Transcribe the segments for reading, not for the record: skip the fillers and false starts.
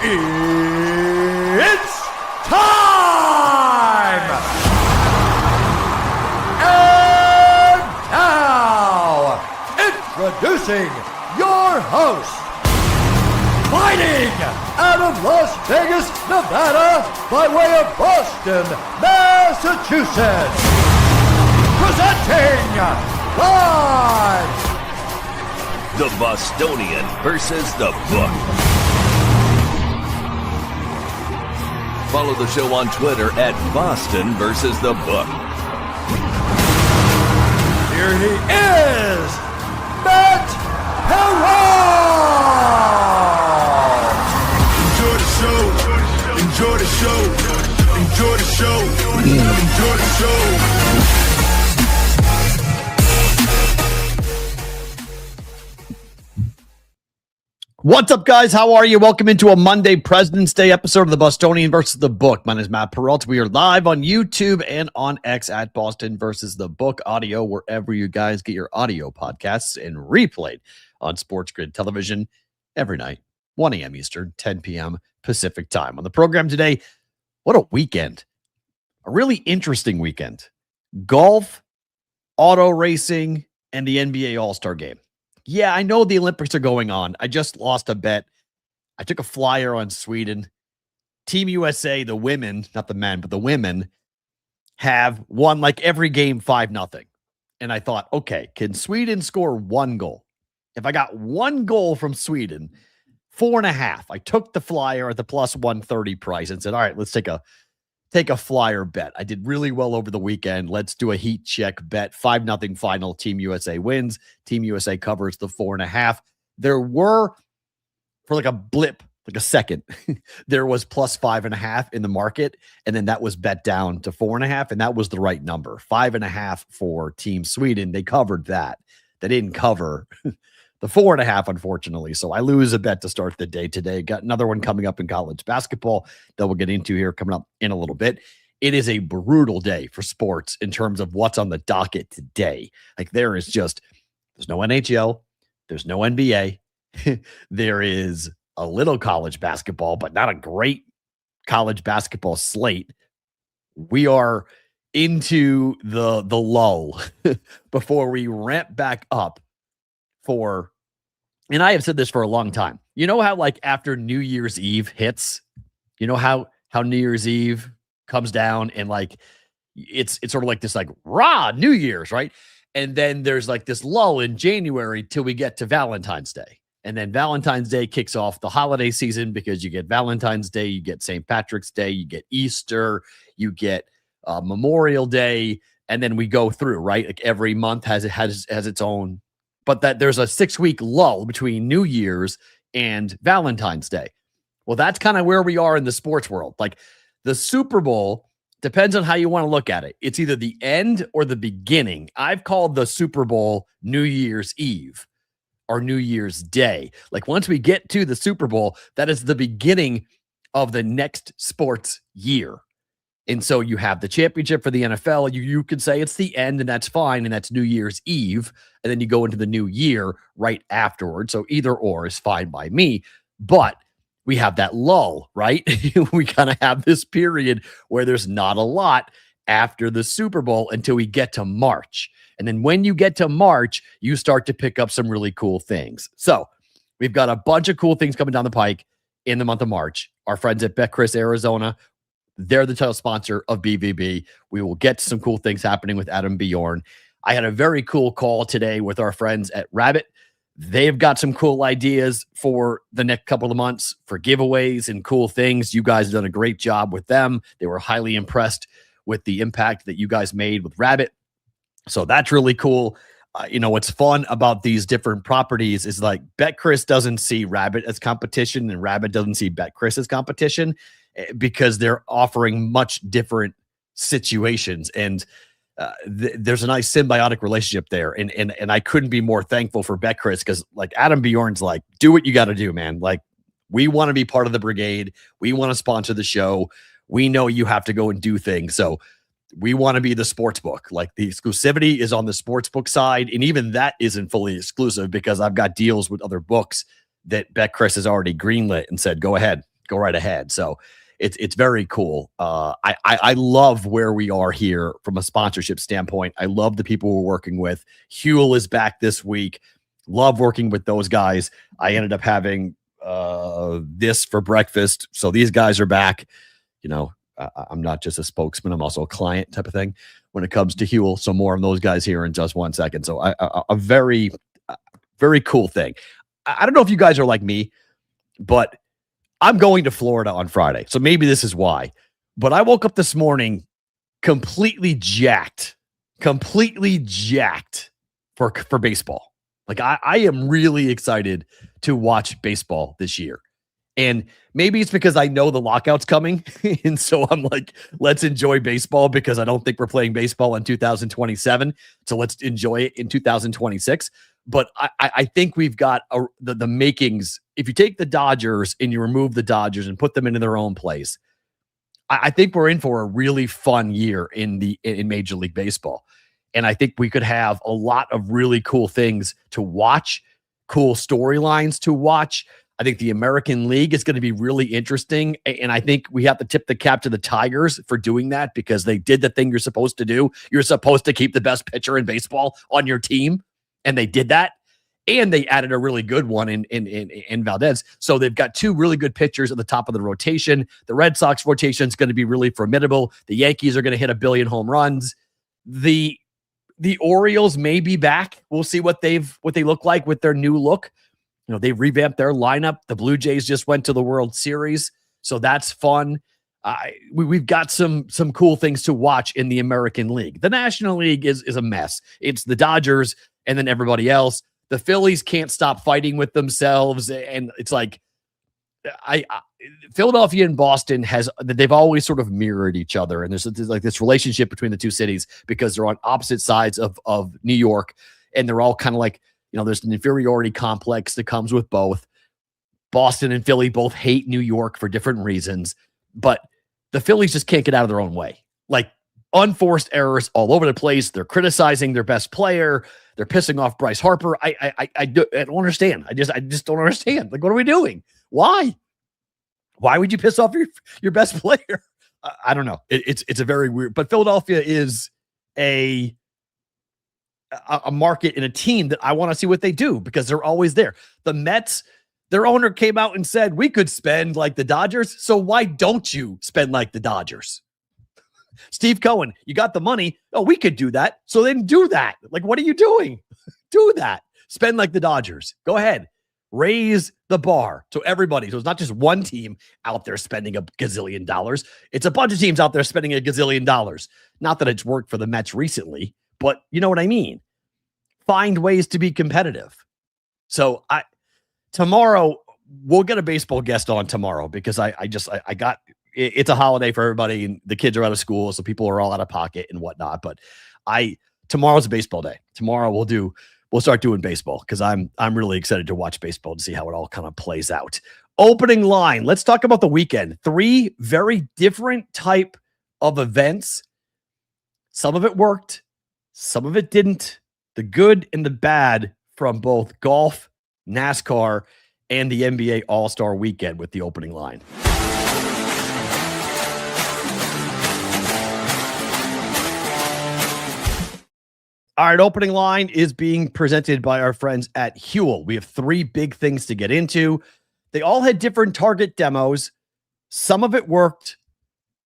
It's time! And now, introducing your host, fighting out of Las Vegas, Nevada, by way of Boston, Massachusetts, presenting live the Bostonian versus the book. Follow the show on Twitter at Boston versus the book. Here he is, Matt Perrault. Enjoy the show. Enjoy the show. Enjoy the show. Enjoy the show. What's up, guys? How are you? Welcome into a Monday President's Day episode of the Bostonian versus the Book. My name is Matt Perrault. We are live on YouTube and on X at Boston versus the Book, audio wherever you guys get your audio podcasts, and replayed on Sports Grid Television every night, 1 a.m. Eastern, 10 p.m. Pacific time. On the program today, what a weekend. A really interesting weekend. Golf, auto racing, and the NBA All-Star Game. Yeah, I know the Olympics are going on. I just lost a bet. I took a flyer on Sweden. Team USA, the women, not the men, but the women, have won like every game 5-0. And I thought, okay, can Sweden score one goal? If I got one goal from Sweden, 4.5. I took the flyer at the plus 130 price and said, all right, let's take a flyer bet. I did really well over the weekend. Let's do a heat check bet. 5-0 final. Team USA wins. Team USA covers the 4.5. There were, for like a blip, like a second, there was plus 5.5 in the market. And then that was bet down to 4.5. And that was the right number. 5.5 for Team Sweden. They covered that. They didn't cover the 4.5, unfortunately. So I lose a bet to start the day today. Got another one coming up in college basketball that we'll get into here coming up in a little bit. It is a brutal day for sports in terms of what's on the docket today. Like there's no NHL, there's no NBA, there is a little college basketball, but not a great college basketball slate. We are into the lull before we ramp back up for, and I have said this for a long time. You know how like after New Year's Eve hits, you know how New Year's Eve comes down and like it's sort of like this like rah New Year's, right? And then there's like this lull in January till we get to Valentine's Day. And then Valentine's Day kicks off the holiday season because you get Valentine's Day, you get St. Patrick's Day, you get Easter, you get Memorial Day, and then we go through, right? Like every month has its own. But that there's a 6-week lull between New Year's and Valentine's Day. Well, that's kind of where we are in the sports world. Like the Super Bowl depends on how you want to look at it. It's either the end or the beginning. I've called the Super Bowl New Year's Eve or New Year's Day. Like once we get to the Super Bowl, that is the beginning of the next sports year. And so you have the championship for the NFL. You could say it's the end, and that's fine, and that's New Year's Eve. And then you go into the new year right afterwards. So either or is fine by me. But we have that lull, right? We kind of have this period where there's not a lot after the Super Bowl until we get to March. And then when you get to March, you start to pick up some really cool things. So we've got a bunch of cool things coming down the pike in the month of March. Our friends at BetCris Arizona, they're the title sponsor of BvB. We will get to some cool things happening with Adam Bjorn. I had a very cool call today with our friends at Rabbit. They've got some cool ideas for the next couple of months for giveaways and cool things. You guys have done a great job with them. They were highly impressed with the impact that you guys made with Rabbit. So that's really cool. What's fun about these different properties is like BetCris doesn't see Rabbit as competition and Rabbit doesn't see BetCris as competition, because they're offering much different situations. And there's a nice symbiotic relationship there. And I couldn't be more thankful for BetCris because like Adam Bjorn's like, do what you got to do, man. Like we want to be part of the brigade. We want to sponsor the show. We know you have to go and do things. So we want to be the sports book. Like the exclusivity is on the sports book side. And even that isn't fully exclusive because I've got deals with other books that BetCris has already greenlit and said, go ahead, go right ahead. So it's very cool. I love where we are here from a sponsorship standpoint. I love the people we're working with. Huel is back this week. Love working with those guys. I ended up having this for breakfast. So these guys are back. You know, I'm not just a spokesman. I'm also a client type of thing when it comes to Huel. So more of those guys here in just 1 second. So a very, very cool thing. I don't know if you guys are like me, but I'm going to Florida on Friday. So maybe this is why. But I woke up this morning completely jacked for baseball. Like I am really excited to watch baseball this year. And maybe it's because I know the lockout's coming. And so I'm like, let's enjoy baseball because I don't think we're playing baseball in 2027. So let's enjoy it in 2026. But I think we've got the makings. If you take the Dodgers and you remove the Dodgers and put them into their own place, I think we're in for a really fun year in Major League Baseball. And I think we could have a lot of really cool things to watch, cool storylines to watch. I think the American League is going to be really interesting. And I think we have to tip the cap to the Tigers for doing that because they did the thing you're supposed to do. You're supposed to keep the best pitcher in baseball on your team. And they did that. And they added a really good one in Valdez. So they've got two really good pitchers at the top of the rotation. The Red Sox rotation is going to be really formidable. The Yankees are going to hit 1 billion home runs. The Orioles may be back. We'll see what they look like with their new look. You know, they've revamped their lineup. The Blue Jays just went to the World Series. So that's fun. We've got some cool things to watch in the American League. The National League is a mess. It's the Dodgers and then everybody else. The Phillies can't stop fighting with themselves. And it's like, Philadelphia and Boston they've always sort of mirrored each other. And there's like this relationship between the two cities because they're on opposite sides of New York. And they're all kind of like, you know, there's an inferiority complex that comes with both. Boston and Philly both hate New York for different reasons, but the Phillies just can't get out of their own way. Like unforced errors all over the place. They're criticizing their best player. They're pissing off Bryce Harper. I don't understand. I just don't understand. Like, what are we doing? Why would you piss off your best player? I don't know. It's a very weird, but Philadelphia is a market and a team that I want to see what they do because they're always there. The Mets, their owner came out and said, we could spend like the Dodgers. So why don't you spend like the Dodgers? Steve Cohen, you got the money. Oh, we could do that. So then do that. Like, what are you doing? Do that. Spend like the Dodgers. Go ahead. Raise the bar to everybody. So it's not just one team out there spending $1 gazillion. It's a bunch of teams out there spending $1 gazillion. Not that it's worked for the Mets recently, but you know what I mean? Find ways to be competitive. So tomorrow we'll get a baseball guest on tomorrow because it's a holiday for everybody and the kids are out of school. So people are all out of pocket and whatnot. But tomorrow's a baseball day. Tomorrow we'll start doing baseball because I'm really excited to watch baseball to see how it all kind of plays out. Opening line. Let's talk about the weekend. 3 very different type of events. Some of it worked. Some of it didn't. The good and the bad from both golf, NASCAR, and the NBA All-Star Weekend with the opening line. All right, opening line is being presented by our friends at Huel. We have 3 big things to get into. They all had different target demos. Some of it worked.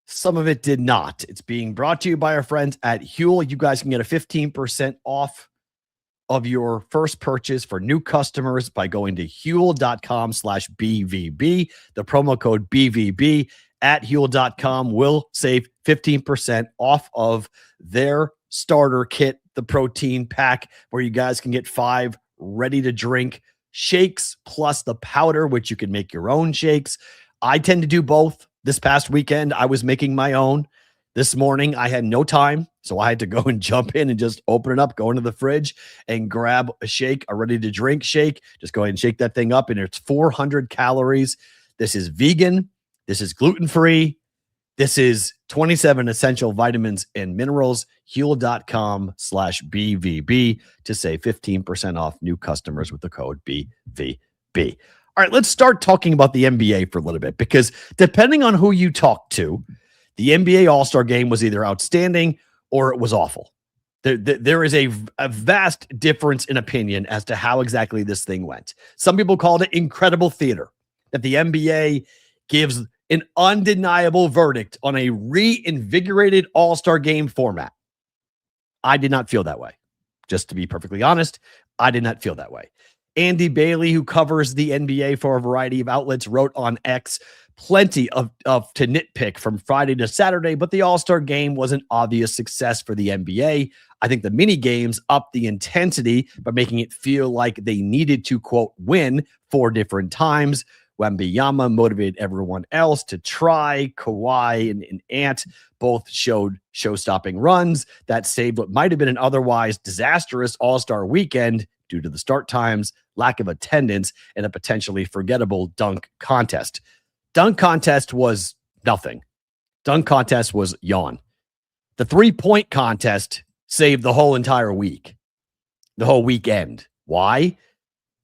Some of it did not. It's being brought to you by our friends at Huel. You guys can get a 15% off of your first purchase for new customers by going to huel.com/BvB. The promo code BvB at huel.com will save 15% off of their starter kit, the protein pack, where you guys can get 5 ready to drink shakes plus the powder, which you can make your own shakes. I tend to do both. This past weekend, I was making my own. This morning, I had no time, so I had to go and jump in and just open it up, go into the fridge, and grab a shake, a ready-to-drink shake. Just go ahead and shake that thing up, and it's 400 calories. This is vegan. This is gluten-free. This is 27 essential vitamins and minerals. Huel.com/BVB to save 15% off new customers with the code BVB. All right, let's start talking about the NBA for a little bit, because depending on who you talk to, the NBA All-Star Game was either outstanding or it was awful. There is a vast difference in opinion as to how exactly this thing went. Some people called it incredible theater, that the NBA gives an undeniable verdict on a reinvigorated All-Star Game format. I did not feel that way. Just to be perfectly honest, I did not feel that way. Andy Bailey, who covers the NBA for a variety of outlets, wrote on X plenty of to nitpick from Friday to Saturday, but the All-Star Game was an obvious success for the NBA. I think the mini games upped the intensity by making it feel like they needed to, quote, win 4 different times. Wembanyama motivated everyone else to try. Kawhi and Ant both showed show-stopping runs that saved what might have been an otherwise disastrous All-Star weekend due to the start times, lack of attendance, and a potentially forgettable dunk contest. Dunk contest was nothing. Dunk contest was yawn. The 3-point contest saved the whole entire week, the whole weekend. Why?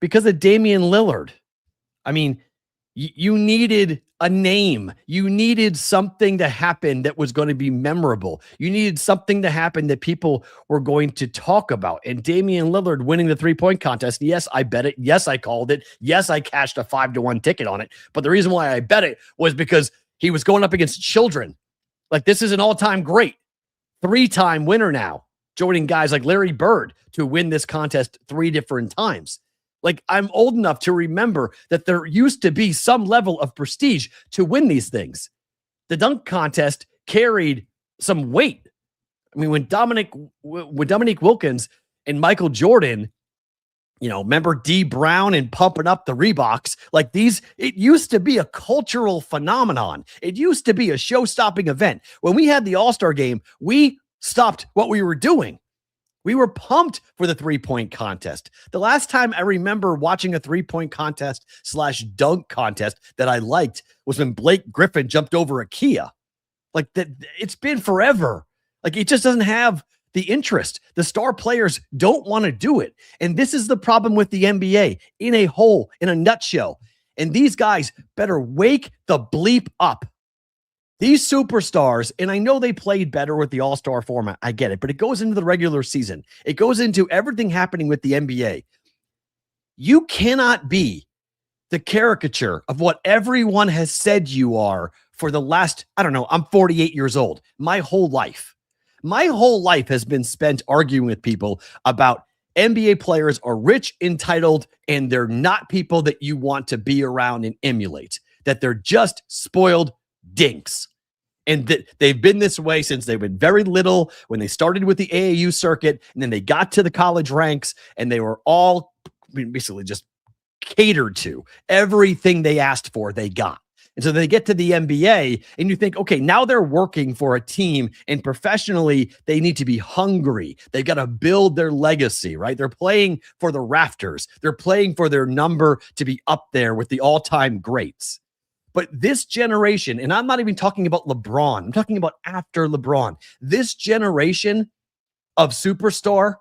Because of Damian Lillard. I mean, you needed a name. You needed something to happen that was going to be memorable. You needed something to happen that people were going to talk about. And Damian Lillard winning the 3-point contest. Yes, I bet it. Yes, I called it. Yes, I cashed a 5-1 ticket on it. But the reason why I bet it was because he was going up against children. Like, this is an all-time great 3-time winner now, joining guys like Larry Bird to win this contest 3 different times. Like, I'm old enough to remember that there used to be some level of prestige to win these things. The dunk contest carried some weight. I mean, when Dominique Wilkins and Michael Jordan, remember D Brown and pumping up the Reeboks, like these, it used to be a cultural phenomenon. It used to be a show-stopping event. When we had the All-Star Game, we stopped what we were doing. We were pumped for the 3-point contest. The last time I remember watching a 3-point contest / dunk contest that I liked was when Blake Griffin jumped over a Kia. Like, that, it's been forever. Like, it just doesn't have the interest. The star players don't want to do it. And this is the problem with the NBA in a nutshell. And these guys better wake the bleep up. These superstars, and I know they played better with the All-Star format. I get it, but it goes into the regular season. It goes into everything happening with the NBA. You cannot be the caricature of what everyone has said you are for the last, I'm 48 years old. My whole life has been spent arguing with people about NBA players are rich, entitled, and they're not people that you want to be around and emulate, that they're just spoiled dinks. And that they've been this way since they've been very little, when they started with the AAU circuit, and then they got to the college ranks, and they were all basically just catered to. Everything they asked for, they got. And so they get to the NBA, and you think, okay, now they're working for a team, and professionally, they need to be hungry. They've got to build their legacy, right? They're playing for the rafters. They're playing for their number to be up there with the all-time greats. But this generation, and I'm not even talking about LeBron, I'm talking about after LeBron, this generation of superstar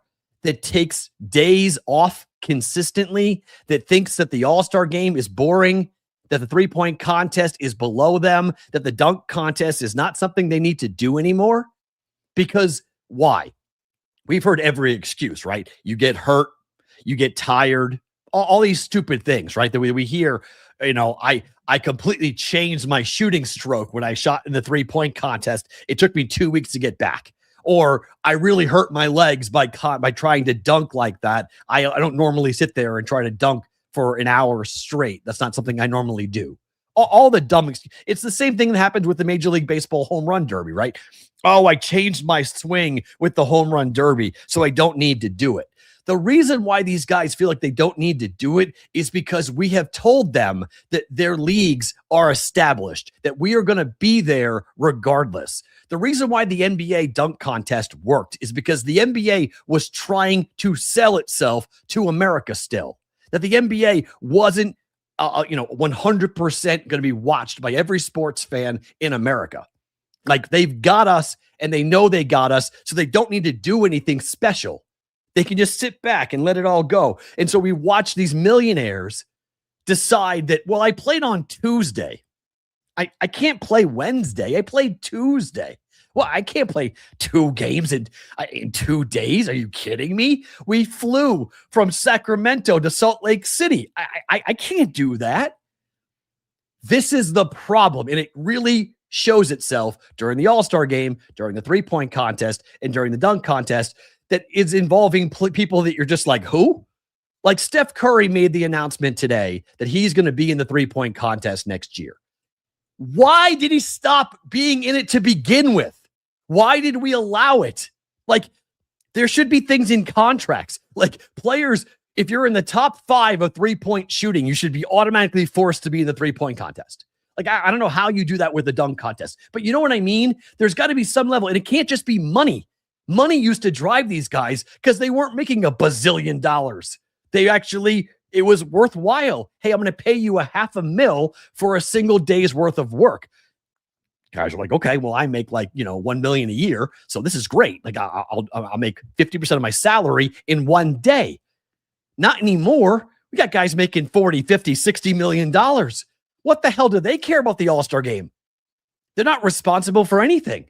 that takes days off consistently, that thinks that the All-Star Game is boring, that the 3-point contest is below them, that the dunk contest is not something they need to do anymore. Because why? We've heard every excuse, right? You get hurt, you get tired, all these stupid things, right? That we hear, I completely changed my shooting stroke when I shot in the 3-point contest. It took me 2 weeks to get back. Or I really hurt my legs by trying to dunk like that. I don't normally sit there and try to dunk for an hour straight. That's not something I normally do. All the dumb it's the same thing that happens with the Major League Baseball home run derby, right? Oh, I changed my swing with the home run derby, so I don't need to do it. The reason why these guys feel like they don't need to do it is because we have told them that their leagues are established, that we are going to be there regardless. The reason why the NBA dunk contest worked is because the NBA was trying to sell itself to America still. That the NBA wasn't 100% going to be watched by every sports fan in America. Like, they've got us, and they know they got us, so they don't need to do anything special. They can just sit back and let it all go. And so we watch these millionaires decide that, well, I played on Tuesday. I can't play Wednesday. I played Tuesday. Well, I can't play 2 games in 2 days. Are you kidding me? We flew from Sacramento to Salt Lake City. I can't do that. This is the problem, and it really shows itself during the All-Star game, during the three-point contest, and during the dunk contest that is involving people that you're just like, who? Like Steph Curry made the announcement today that he's going to be in the three-point contest next year. Why did he stop being in it to begin with? Why did we allow it? Like, there should be things in contracts. Like, players, if you're in the top 5 of three-point shooting, you should be automatically forced to be in the three-point contest. Like, I don't know how you do that with the dunk contest, but you know what I mean? There's got to be some level, and it can't just be money. Money used to drive these guys because they weren't making $1 bazillion. They actually, it was worthwhile. Hey, I'm going to pay you $500,000 for a single day's worth of work. Guys are like, okay, well, I make like, $1 million a year. So this is great. Like I'll make 50% of my salary in one day. Not anymore. We got guys making 40, 50, $60 million. What the hell do they care about the All-Star game? They're not responsible for anything.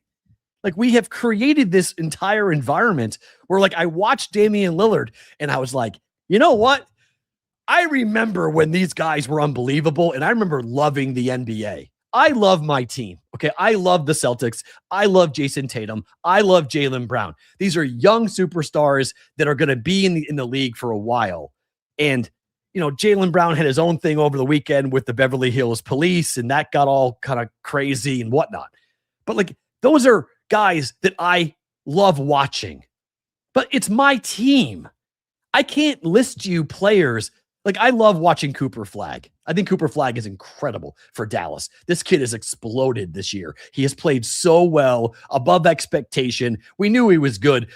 Like, we have created this entire environment where, like, I watched Damian Lillard and I was like, you know what? I remember when these guys were unbelievable, and I remember loving the NBA. I love my team. Okay. I love the Celtics. I love Jason Tatum. I love Jaylen Brown. These are young superstars that are going to be in the league for a while. And, Jaylen Brown had his own thing over the weekend with the Beverly Hills Police, and that got all kind of crazy and whatnot. But like, those are guys that I love watching, but it's my team. I can't list you players. Like, I love watching Cooper Flagg. I think Cooper Flagg is incredible for Dallas. This kid has exploded this year. He has played so well, above expectation. We knew he was good,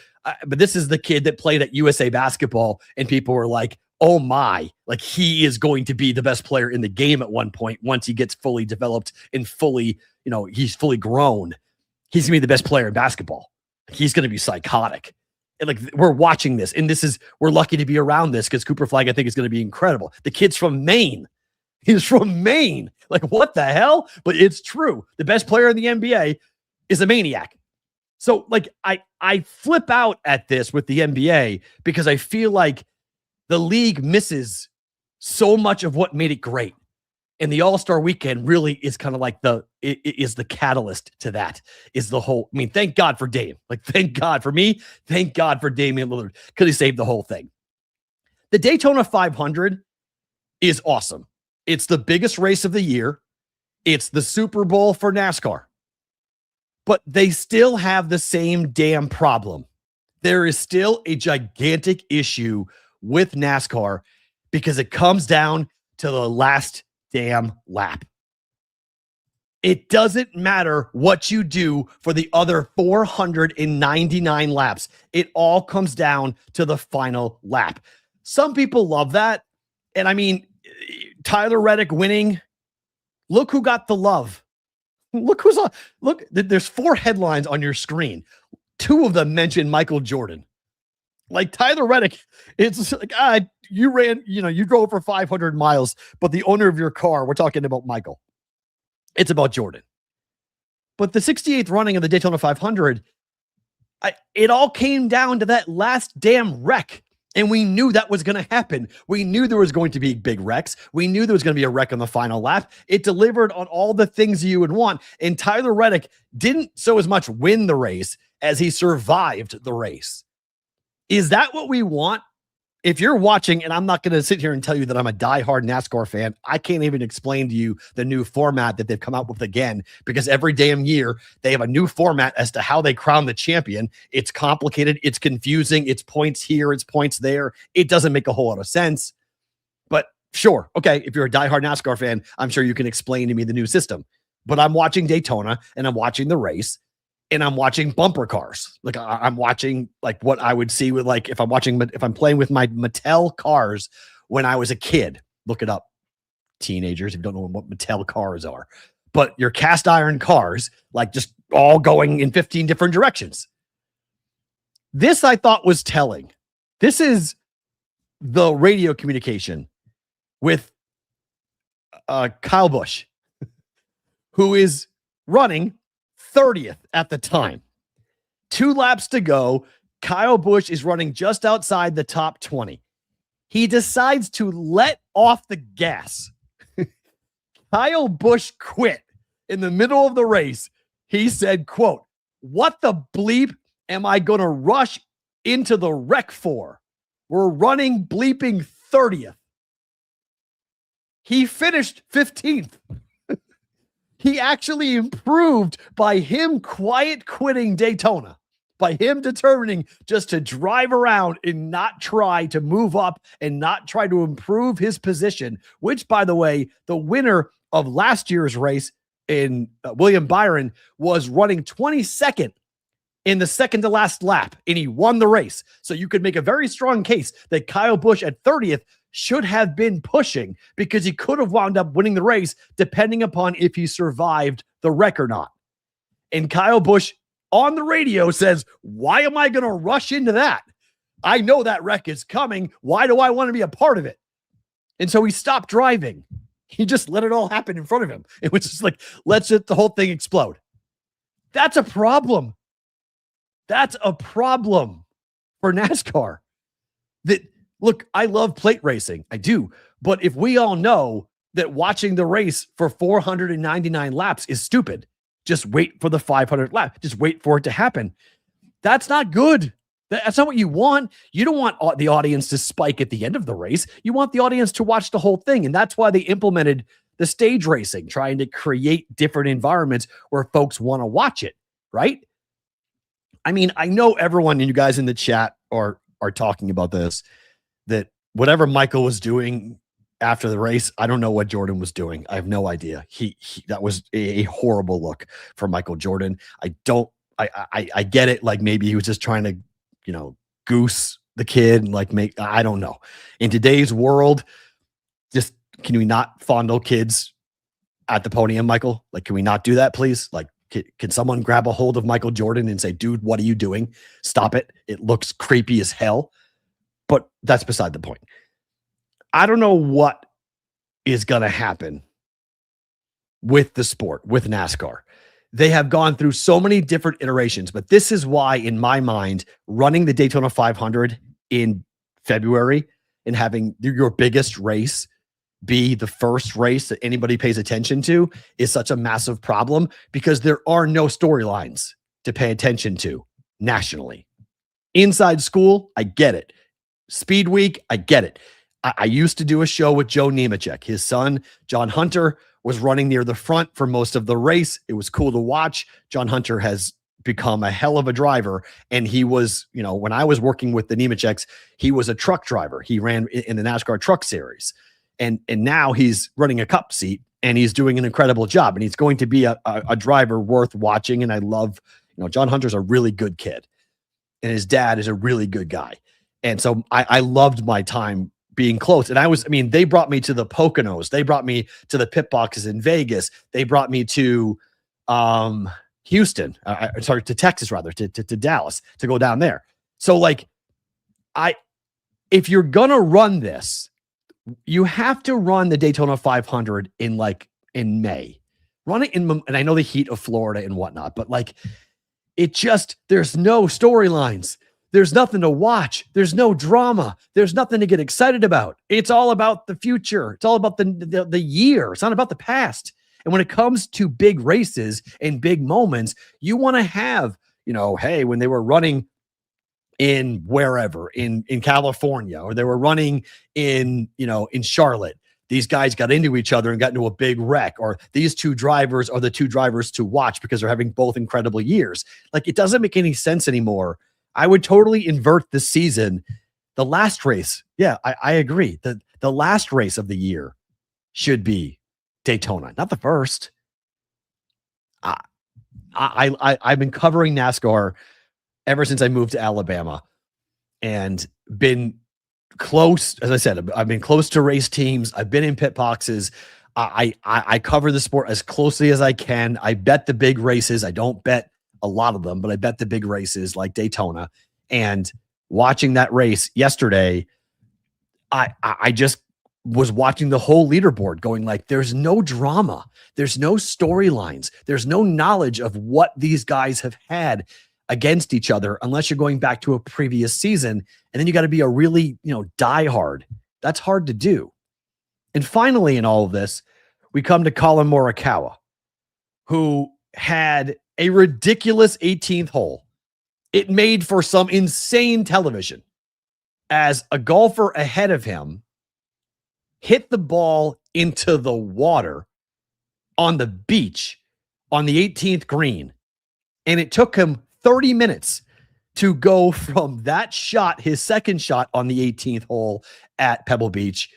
but this is the kid that played at USA Basketball, and people were like, oh my, like, he is going to be the best player in the game at one point once he gets fully developed and fully, he's fully grown. He's going to be the best player in basketball. He's going to be psychotic. And like, we're watching this, and we're lucky to be around this because Cooper Flagg, I think, is going to be incredible. The kid's from Maine. He's from Maine. Like, what the hell? But it's true. The best player in the NBA is a maniac. So like, I flip out at this with the NBA because I feel like the league misses so much of what made it great. And the All-Star weekend really is kind of like is the catalyst to that, is the whole, thank God for Dame. Like, thank God for me. Thank God for Damian Lillard, because he saved the whole thing. The Daytona 500 is awesome. It's the biggest race of the year. It's the Super Bowl for NASCAR. But they still have the same damn problem. There is still a gigantic issue with NASCAR because it comes down to the last damn lap. It doesn't matter what you do for the other 499 laps. It all comes down to the final lap. Some people love that. And Tyler Reddick winning. Look who got the love. Look who's on. Look, there's 4 headlines on your screen. 2 of them mention Michael Jordan. Like, Tyler Reddick, it's like, you ran, you drove for 500 miles, but the owner of your car, we're talking about Michael. It's about Jordan. But the 68th running of the Daytona 500, it all came down to that last damn wreck. And we knew that was going to happen. We knew there was going to be big wrecks. We knew there was going to be a wreck on the final lap. It delivered on all the things you would want. And Tyler Reddick didn't so as much win the race as he survived the race. Is that what we want? If you're watching, and I'm not going to sit here and tell you that I'm a diehard NASCAR fan, I can't even explain to you the new format that they've come out with again, because every damn year they have a new format as to how they crown the champion. It's complicated. It's confusing. It's points here. It's points there. It doesn't make a whole lot of sense. But sure. Okay. If you're a diehard NASCAR fan, I'm sure you can explain to me the new system. But I'm watching Daytona, and I'm watching the race, and I'm watching bumper cars. Like, I'm watching like what I would see with, like, if I'm playing with my Mattel cars when I was a kid. Look it up, teenagers, if you don't know what Mattel cars are. But your cast iron cars, like, just all going in 15 different directions. This, I thought, was telling. This is the radio communication with Kyle Busch, who is running 30th at the time. 2 laps to go. Kyle Busch is running just outside the top 20. He decides to let off the gas. Kyle Busch quit in the middle of the race. He said, quote, "What the bleep am I going to rush into the wreck for? We're running bleeping 30th. He finished 15th. He actually improved by him quiet quitting Daytona, by him determining just to drive around and not try to move up and not try to improve his position, which, by the way, the winner of last year's race in William Byron was running 22nd in the second to last lap, and he won the race. So you could make a very strong case that Kyle Busch at 30th should have been pushing, because he could have wound up winning the race depending upon if he survived the wreck or not. And Kyle Busch on the radio says, "Why am I going to rush into that? I know that wreck is coming. Why do I want to be a part of it?" And so he stopped driving. He just let it all happen in front of him. It was just like, let's let the whole thing explode. That's a problem. That's a problem for NASCAR. That, look, I love plate racing. I do. But if we all know that watching the race for 499 laps is stupid, just wait for the 500 lap. Just wait for it to happen. That's not good. That's not what you want. You don't want the audience to spike at the end of the race. You want the audience to watch the whole thing. And that's why they implemented the stage racing, trying to create different environments where folks want to watch it, right? I mean, I know everyone, and you guys in the chat are talking about this, that whatever Michael was doing after the race, I don't know what Jordan was doing. I have no idea. He that was a horrible look for Michael Jordan. I get it. Like, maybe he was just trying to, goose the kid and I don't know. In today's world, just, can we not fondle kids at the podium, Michael? Like, can we not do that, please? Like, can someone grab a hold of Michael Jordan and say, "Dude, what are you doing? Stop it. It looks creepy as hell." But that's beside the point. I don't know what is going to happen with the sport, with NASCAR. They have gone through so many different iterations, but this is why, in my mind, running the Daytona 500 in February and having your biggest race be the first race that anybody pays attention to is such a massive problem, because there are no storylines to pay attention to nationally. Inside school, I get it. Speed Week, I get it. I used to do a show with Joe Nemechek. His son, John Hunter, was running near the front for most of the race. It was cool to watch. John Hunter has become a hell of a driver. And he was, when I was working with the Nemecheks, he was a truck driver. He ran in the NASCAR Truck Series. And now he's running a cup seat, and he's doing an incredible job. And he's going to be a driver worth watching. And I love, John Hunter's a really good kid, and his dad is a really good guy. And so I loved my time being close. And they brought me to the Poconos. They brought me to the pit boxes in Vegas. They brought me to Houston, to Texas, rather, to Dallas, to go down there. So if you're going to run this, you have to run the Daytona 500 in May. Run it and I know the heat of Florida and whatnot, but there's no storylines. There's nothing to watch. There's no drama. There's nothing to get excited about. It's all about the future. It's all about the year. It's not about the past. And when it comes to big races and big moments, you want to have, hey, when they were running in wherever, in California, or they were running in Charlotte, these guys got into each other and got into a big wreck, or these two drivers are the two drivers to watch because they're having both incredible years. It doesn't make any sense anymore. I would totally invert the season. The last race, yeah, I agree. The last race of the year should be Daytona, not the first. I've been covering NASCAR ever since I moved to Alabama, and been close. As I said, I've been close to race teams. I've been in pit boxes. I cover the sport as closely as I can. I bet the big races. I don't bet a lot of them, but I bet the big races like Daytona. And watching that race yesterday, I just was watching the whole leaderboard going like, there's no drama. There's no storylines. There's no knowledge of what these guys have had against each other unless you're going back to a previous season. And then you got to be a really, diehard. That's hard to do. And finally, in all of this, we come to Colin Morikawa, who had a ridiculous 18th hole. It made for some insane television as a golfer ahead of him hit the ball into the water on the beach on the 18th green. And it took him 30 minutes to go from that shot, his second shot on the 18th hole at Pebble Beach,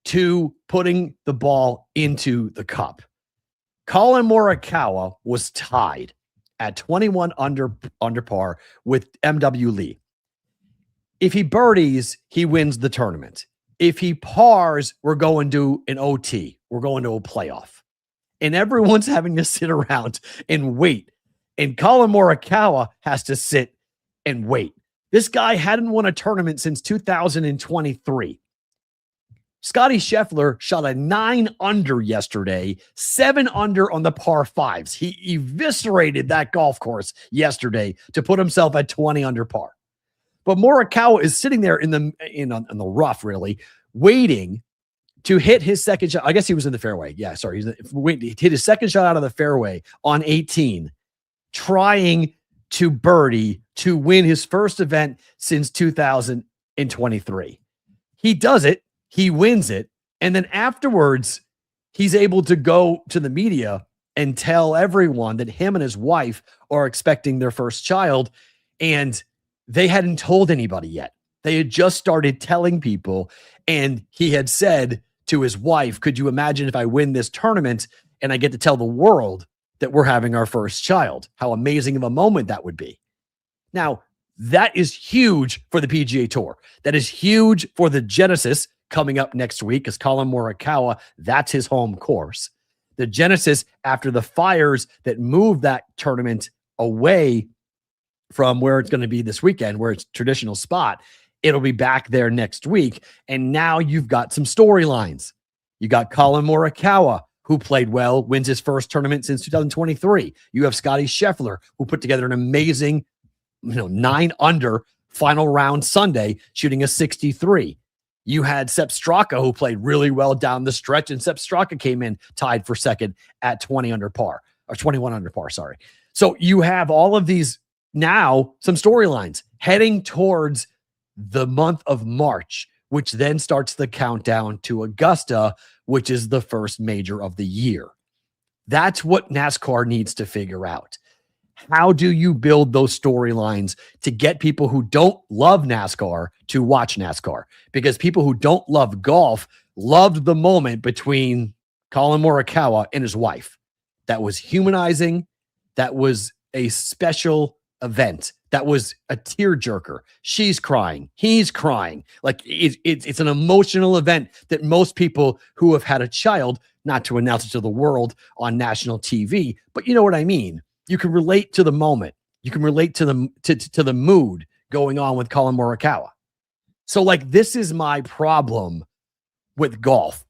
to putting the ball into the cup. Colin Morikawa was tied at 21 under par with M.W. Lee. If he birdies, he wins the tournament. If he pars, we're going to an OT. We're going to a playoff. And everyone's having to sit around and wait. And Colin Morikawa has to sit and wait. This guy hadn't won a tournament since 2023. Scotty Scheffler shot a 9 under yesterday, 7 under on the par fives. He eviscerated that golf course yesterday to put himself at 20 under par. But Morikawa is sitting there in the rough, really, waiting to hit his second shot. I guess he was in the fairway. Yeah, sorry. He hit his second shot out of the fairway on 18, trying to birdie to win his first event since 2023. He does it. He wins it. And then afterwards, he's able to go to the media and tell everyone that him and his wife are expecting their first child. And they hadn't told anybody yet. They had just started telling people. And he had said to his wife, could you imagine if I win this tournament and I get to tell the world that we're having our first child? How amazing of a moment that would be. Now, that is huge for the PGA Tour. That is huge for the Genesis coming up next week, because Colin Morikawa, that's his home course. The Genesis, after the fires that moved that tournament away from where it's going to be this weekend, where it's traditional spot, it'll be back there next week. And now you've got some storylines. You got Colin Morikawa, who played well, wins his first tournament since 2023. You have Scotty Scheffler, who put together an amazing, 9 under final round Sunday, shooting a 63. You had Sepp Straka, who played really well down the stretch, and Sepp Straka came in tied for second at 20 under par, or 21 under par, sorry. So you have all of these now, some storylines heading towards the month of March, which then starts the countdown to Augusta, which is the first major of the year. That's what NASCAR needs to figure out. How do you build those storylines to get people who don't love NASCAR to watch NASCAR? Because people who don't love golf loved the moment between Colin Morikawa and his wife. That was humanizing. That was a special event. That was a tearjerker. She's crying. He's crying. Like it's an emotional event that most people who have had a child, not to announce it to the world on national TV, but you know what I mean. You can relate to the moment. You can relate to the mood going on with Colin Morikawa. So this is my problem with golf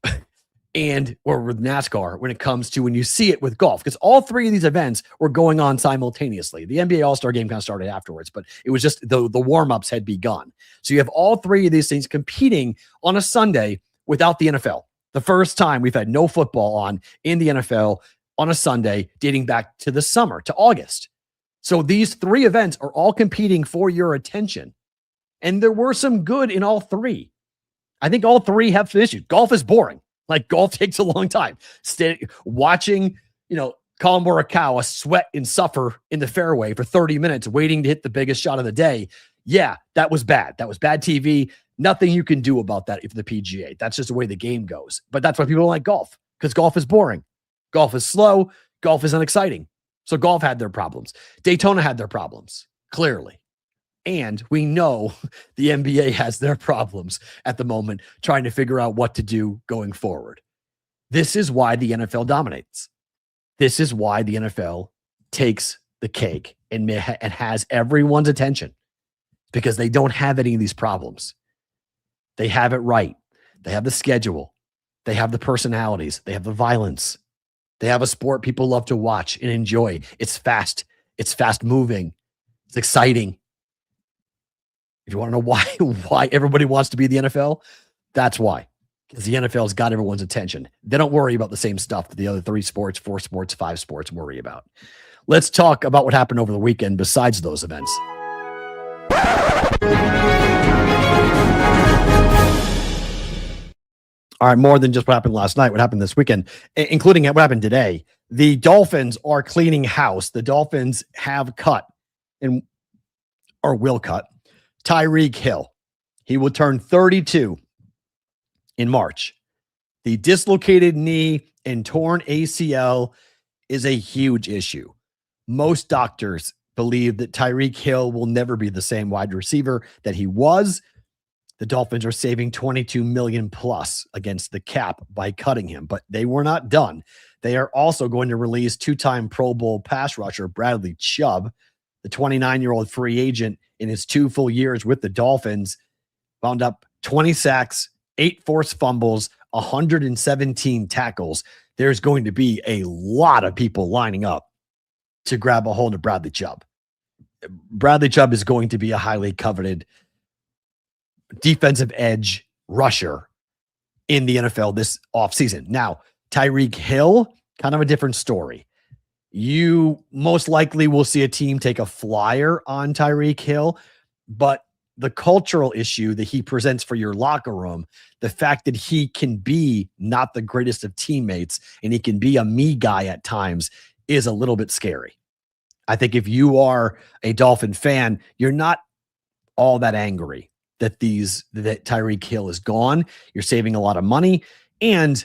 or with NASCAR when it comes to when you see it with golf, because all three of these events were going on simultaneously. The NBA All-Star game kind of started afterwards, but it was just the warm-ups had begun. So you have all three of these things competing on a Sunday without the NFL. The first time we've had no football on in the NFL on a Sunday dating back to the summer, to August. So these three events are all competing for your attention. And there were some good in all three. I think all three have some issues. Golf is boring. Golf takes a long time. Watching, Colin Morikawa sweat and suffer in the fairway for 30 minutes waiting to hit the biggest shot of the day. Yeah, that was bad. That was bad TV. Nothing you can do about that if the PGA. That's just the way the game goes. But that's why people don't like golf, because golf is boring. Golf is slow. Golf is unexciting. So golf had their problems. Daytona had their problems, clearly. And we know the NBA has their problems at the moment, trying to figure out what to do going forward. This is why the NFL dominates. This is why the NFL takes the cake and has everyone's attention, because they don't have any of these problems. They have it right. They have the schedule. They have the personalities. They have the violence. They have a sport people love to watch and enjoy. It's fast. It's fast moving. It's exciting. If you want to know why everybody wants to be the NFL, that's why. Because the NFL's got everyone's attention. They don't worry about the same stuff that the other 3 sports, 4 sports, 5 sports worry about. Let's talk about what happened over the weekend besides those events. All right, more than just what happened last night, what happened this weekend, including what happened today. The Dolphins are cleaning house. The Dolphins have cut or will cut Tyreek Hill. He will turn 32 in March. The dislocated knee and torn ACL is a huge issue. Most doctors believe that Tyreek Hill will never be the same wide receiver that he was. The Dolphins are saving $22 million plus against the cap by cutting him, but they were not done. They are also going to release 2-time Pro Bowl pass rusher Bradley Chubb, the 29-year-old free agent in his 2 full years with the Dolphins, wound up 20 sacks, 8 forced fumbles, 117 tackles. There's going to be a lot of people lining up to grab a hold of Bradley Chubb. Bradley Chubb is going to be a highly coveted defensive edge rusher in the NFL this offseason. Now, Tyreek Hill, kind of a different story. You most likely will see a team take a flyer on Tyreek Hill, but the cultural issue that he presents for your locker room, the fact that he can be not the greatest of teammates and he can be a me guy at times is a little bit scary. I think if you are a Dolphin fan, you're not all that angry that Tyreek Hill is gone. You're saving a lot of money. And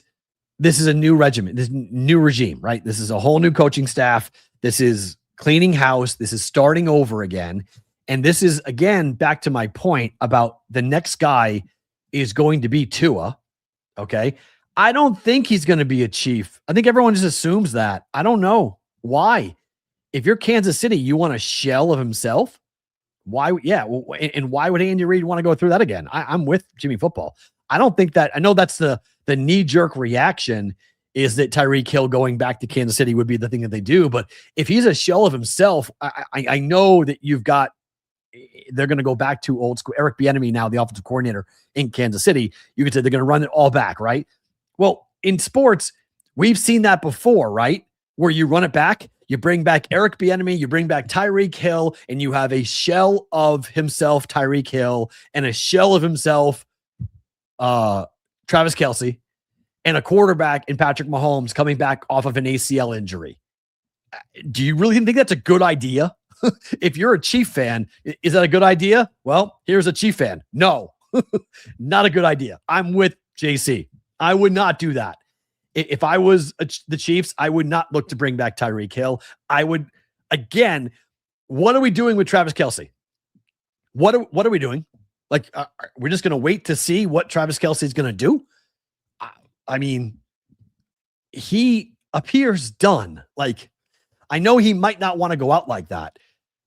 this is a new regiment, this new regime, right? This is a whole new coaching staff. This is cleaning house. This is starting over again. And this is, again, back to my point about the next guy is going to be Tua. Okay. I don't think he's going to be a Chief. I think everyone just assumes that. I don't know why. If you're Kansas City, you want a shell of himself. Why? Yeah. Well, and why would Andy Reid want to go through that again? I'm with Jimmy Football. I don't think that. I know that's the knee-jerk reaction is that Tyreek Hill going back to Kansas City would be the thing that they do. But if he's a shell of himself, I know that they're going to go back to old school. Eric Bieniemy, now the offensive coordinator in Kansas City, you could say they're going to run it all back, right? Well, in sports, we've seen that before, right? Where you run it back, you bring back Eric Bieniemy, you bring back Tyreek Hill, and you have a shell of himself, Tyreek Hill, and a shell of himself, Travis Kelce, and a quarterback in Patrick Mahomes coming back off of an ACL injury. Do you really think that's a good idea? If you're a Chief fan, is that a good idea? Well, here's a Chief fan. No, not a good idea. I'm with JC. I would not do that. If I was the Chiefs, I would not look to bring back Tyreek Hill. I would, again, what are we doing with Travis Kelce? What are we doing? Like, we're just going to wait to see what Travis Kelce is going to do? I mean, he appears done. Like, I know he might not want to go out like that,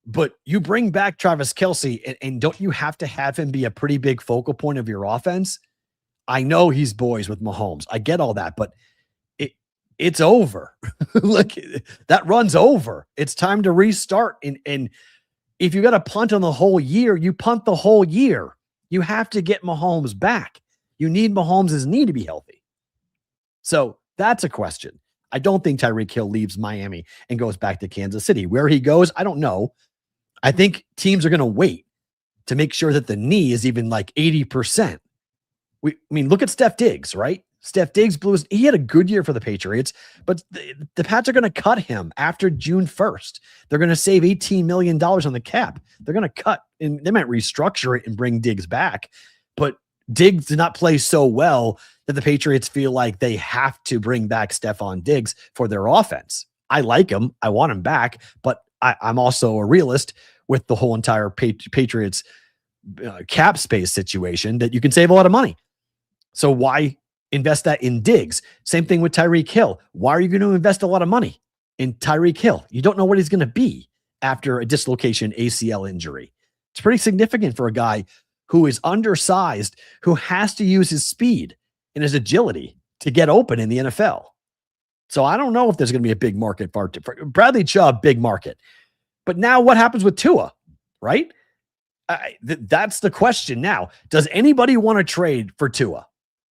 but you bring back Travis Kelce, and don't you have to have him be a pretty big focal point of your offense? I know he's boys with Mahomes. I get all that, but it's over. Look, that run's over. It's time to restart. And if you got to punt on the whole year, you punt the whole year. You have to get Mahomes back. You need Mahomes' knee to be healthy. So that's a question. I don't think Tyreek Hill leaves Miami and goes back to Kansas City. Where he goes, I don't know. I think teams are going to wait to make sure that the knee is even like 80%. I mean, look at Steph Diggs, right? Steph Diggs he had a good year for the Patriots, but the Pats are going to cut him after June 1st. They're going to save $18 million on the cap. They're going to cut, and they might restructure it and bring Diggs back, but Diggs did not play so well that the Patriots feel like they have to bring back Stephon Diggs for their offense. I like him. I want him back, but I'm also a realist with the whole entire Patriots cap space situation that you can save a lot of money. So why invest that in Diggs? Same thing with Tyreek Hill. Why are you going to invest a lot of money in Tyreek Hill? You don't know what he's going to be after a dislocation ACL injury. It's pretty significant for a guy who is undersized, who has to use his speed and his agility to get open in the NFL. So I don't know if there's going to be a big market for Bradley Chubb, big market. But now what happens with Tua, right? That's the question now. Does anybody want to trade for Tua?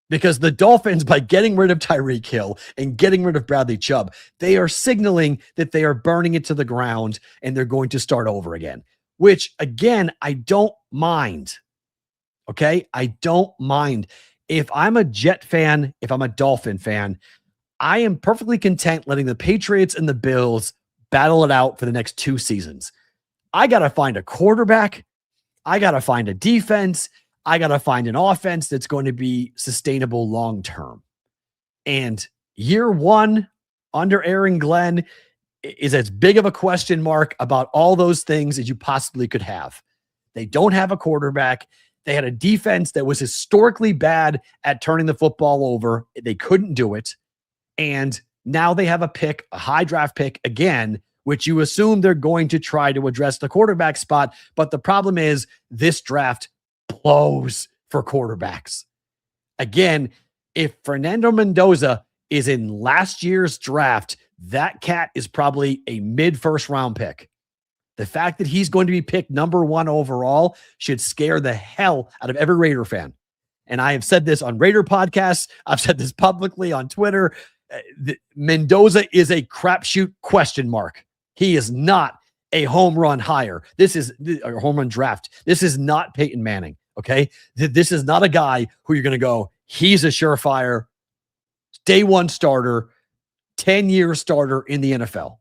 Because the Dolphins, by getting rid of Tyreek Hill and getting rid of Bradley Chubb, they are signaling that they are burning it to the ground and they're going to start over again, which, again, I don't mind. Okay? I don't mind. If I'm a Jet fan, if I'm a Dolphin fan, I am perfectly content letting the Patriots and the Bills battle it out for the next 2 seasons. I got to find a quarterback. I got to find a defense. I got to find an offense that's going to be sustainable long-term. And year 1 under Aaron Glenn is as big of a question mark about all those things as you possibly could have. They don't have a quarterback. They had a defense that was historically bad at turning the football over. They couldn't do it. And now they have a pick, a high draft pick again, which you assume they're going to try to address the quarterback spot. But the problem is this draft blows for quarterbacks. Again, if Fernando Mendoza is in last year's draft, that cat is probably a mid-first round pick. The fact that he's going to be picked number 1 overall should scare the hell out of every Raider fan. And I have said this on Raider podcasts. I've said this publicly on Twitter. Mendoza is a crapshoot question mark. He is not a home run hire. This is a home run draft. This is not Peyton Manning. Okay. This is not a guy who you're going to go, he's a surefire day 1 starter, 10-year starter in the NFL.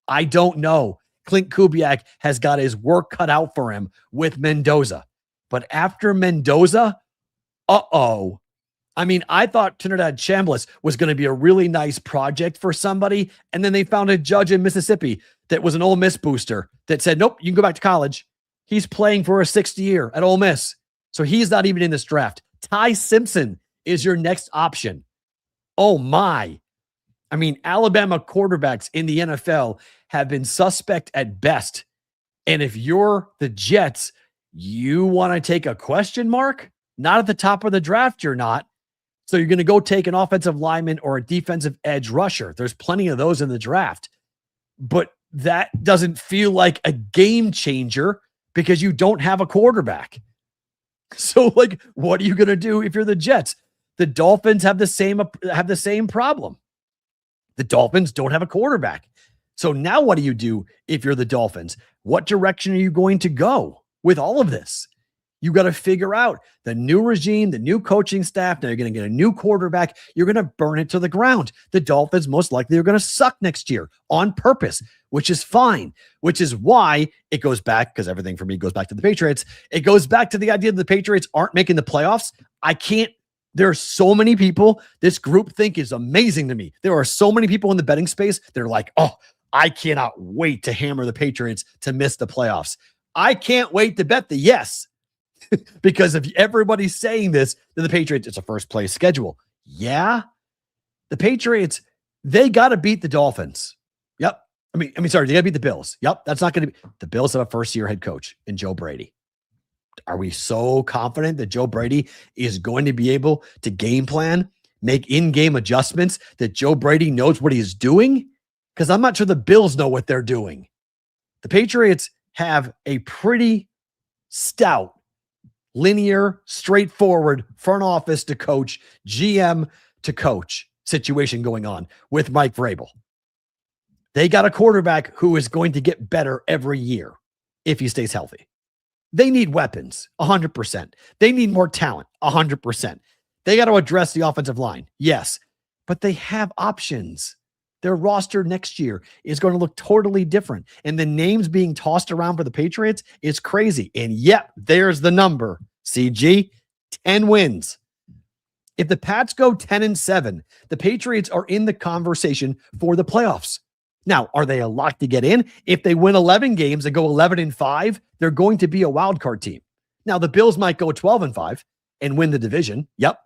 I don't know. Clint Kubiak has got his work cut out for him with Mendoza. But after Mendoza, I mean, I thought Trinidad Chambliss was going to be a really nice project for somebody, and then they found a judge in Mississippi that was an Ole Miss booster that said, nope, you can go back to college. He's playing for a 6th year at Ole Miss, so he's not even in this draft. Ty Simpson is your next option. Oh, my. I mean, Alabama quarterbacks in the NFL have been suspect at best, and if you're the Jets, you want to take a question mark? Not at the top of the draft, you're not. So you're going to go take an offensive lineman or a defensive edge rusher. There's plenty of those in the draft. But that doesn't feel like a game changer because you don't have a quarterback. So, like, what are you going to do if you're the Jets? The Dolphins have the same problem. The Dolphins don't have a quarterback. So now what do you do if you're the Dolphins? What direction are you going to go with all of this? You got to figure out the new regime, the new coaching staff. Now you're going to get a new quarterback. You're going to burn it to the ground. The Dolphins most likely are going to suck next year on purpose, which is fine, which is why it goes back, because everything for me goes back to the Patriots. It goes back to the idea that the Patriots aren't making the playoffs. There are so many people. This group think is amazing to me. There are so many people in the betting space. They're like, oh, I cannot wait to hammer the Patriots to miss the playoffs. I can't wait to bet the yes. Because if everybody's saying this, then the Patriots, it's a first place schedule. Yeah. The Patriots, they got to beat the Dolphins. Yep. They got to beat the Bills. Yep. That's not going to be. The Bills have a first-year head coach in Joe Brady. Are we so confident that Joe Brady is going to be able to game plan, make in-game adjustments, that Joe Brady knows what he's doing? Because I'm not sure the Bills know what they're doing. The Patriots have a pretty stout, linear, straightforward front office to coach, GM to coach situation going on with Mike Vrabel. They got a quarterback who is going to get better every year if he stays healthy. They need weapons, 100%. They need more talent, 100%. They got to address the offensive line, yes, but they have options. Their roster next year is going to look totally different. And the names being tossed around for the Patriots is crazy. And yet, there's the number. CG, 10 wins. If the Pats go 10-7, the Patriots are in the conversation for the playoffs. Now, are they a lock to get in? If they win 11 games and go 11-5, they're going to be a wild card team. Now, the Bills might go 12-5 and win the division. Yep.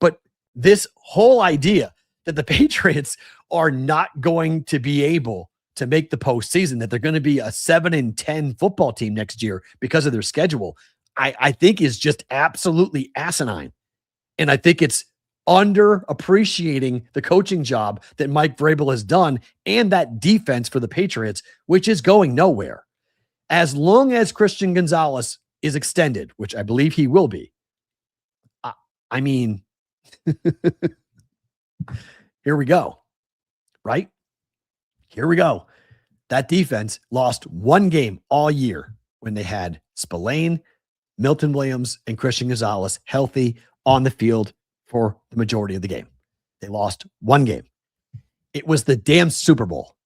But this whole idea that the Patriots are not going to be able to make the postseason, that they're going to be a 7-10 football team next year because of their schedule, I think is just absolutely asinine. And I think it's underappreciating the coaching job that Mike Vrabel has done and that defense for the Patriots, which is going nowhere. As long as Christian Gonzalez is extended, which I believe he will be, I mean, here we go, right? Here we go. That defense lost one game all year when they had Spillane, Milton Williams, and Christian Gonzalez healthy on the field for the majority of the game. They lost one game. It was the damn Super Bowl.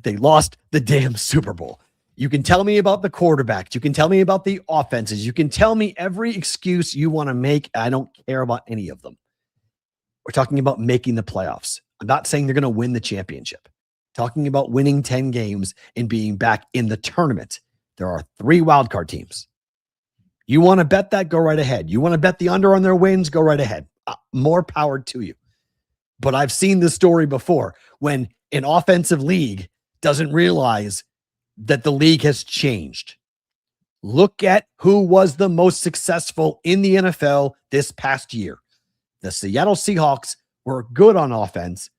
They lost the damn Super Bowl. You can tell me about the quarterbacks. You can tell me about the offenses. You can tell me every excuse you want to make. I don't care about any of them. We're talking about making the playoffs. I'm not saying they're going to win the championship. Talking about winning 10 games and being back in the tournament. There are 3 wildcard teams. You want to bet that? Go right ahead. You want to bet the under on their wins? Go right ahead. More power to you. But I've seen this story before when an offensive league doesn't realize that the league has changed. Look at who was the most successful in the NFL this past year. The Seattle Seahawks were good on offense,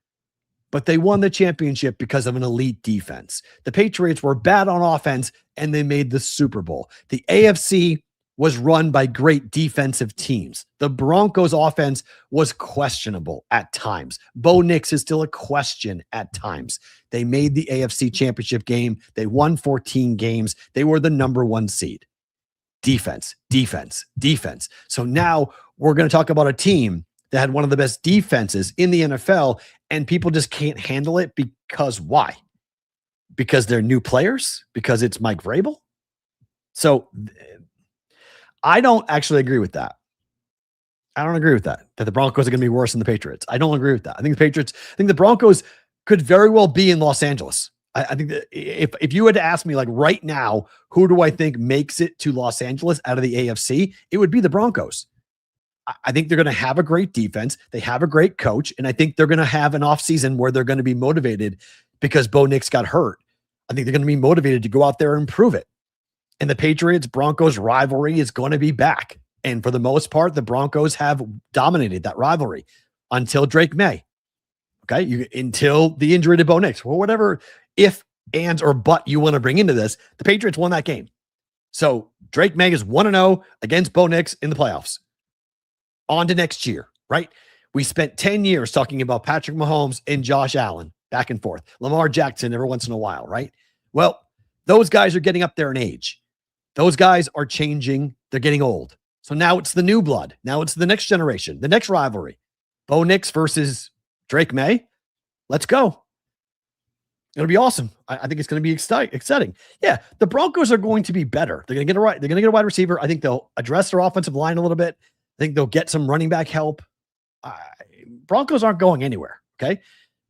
but they won the championship because of an elite defense. The Patriots were bad on offense, and they made the Super Bowl. The AFC was run by great defensive teams. The Broncos offense was questionable at times. Bo Nix is still a question at times. They made the AFC championship game. They won 14 games. They were the number 1 seed. Defense, defense, defense. So now we're going to talk about a team that had one of the best defenses in the NFL, and people just can't handle it because why? Because they're new players? Because it's Mike Vrabel? So I don't actually agree with that. I don't agree with that the Broncos are going to be worse than the Patriots. I don't agree with that. I think the Broncos could very well be in Los Angeles. I think that if you had to ask me like right now, who do I think makes it to Los Angeles out of the AFC, it would be the Broncos. I think they're going to have a great defense. They have a great coach. And I think they're going to have an offseason where they're going to be motivated because Bo Nix got hurt. I think they're going to be motivated to go out there and improve it. And the Patriots-Broncos rivalry is going to be back. And for the most part, the Broncos have dominated that rivalry until Drake May. Okay? Until the injury to Bo Nix. Well, whatever if, ands, or but you want to bring into this, the Patriots won that game. So Drake May is 1-0 against Bo Nix in the playoffs. On to next year, right? We spent 10 years talking about Patrick Mahomes and Josh Allen back and forth. Lamar Jackson every once in a while, right? Well, those guys are getting up there in age. Those guys are changing. They're getting old. So now it's the new blood. Now it's the next generation, the next rivalry. Bo Nix versus Drake May. Let's go. It'll be awesome. I think it's going to be exciting. Yeah, the Broncos are going to be better. They're going to get a wide receiver. I think they'll address their offensive line a little bit. I think they'll get some running back help. Broncos aren't going anywhere. Okay.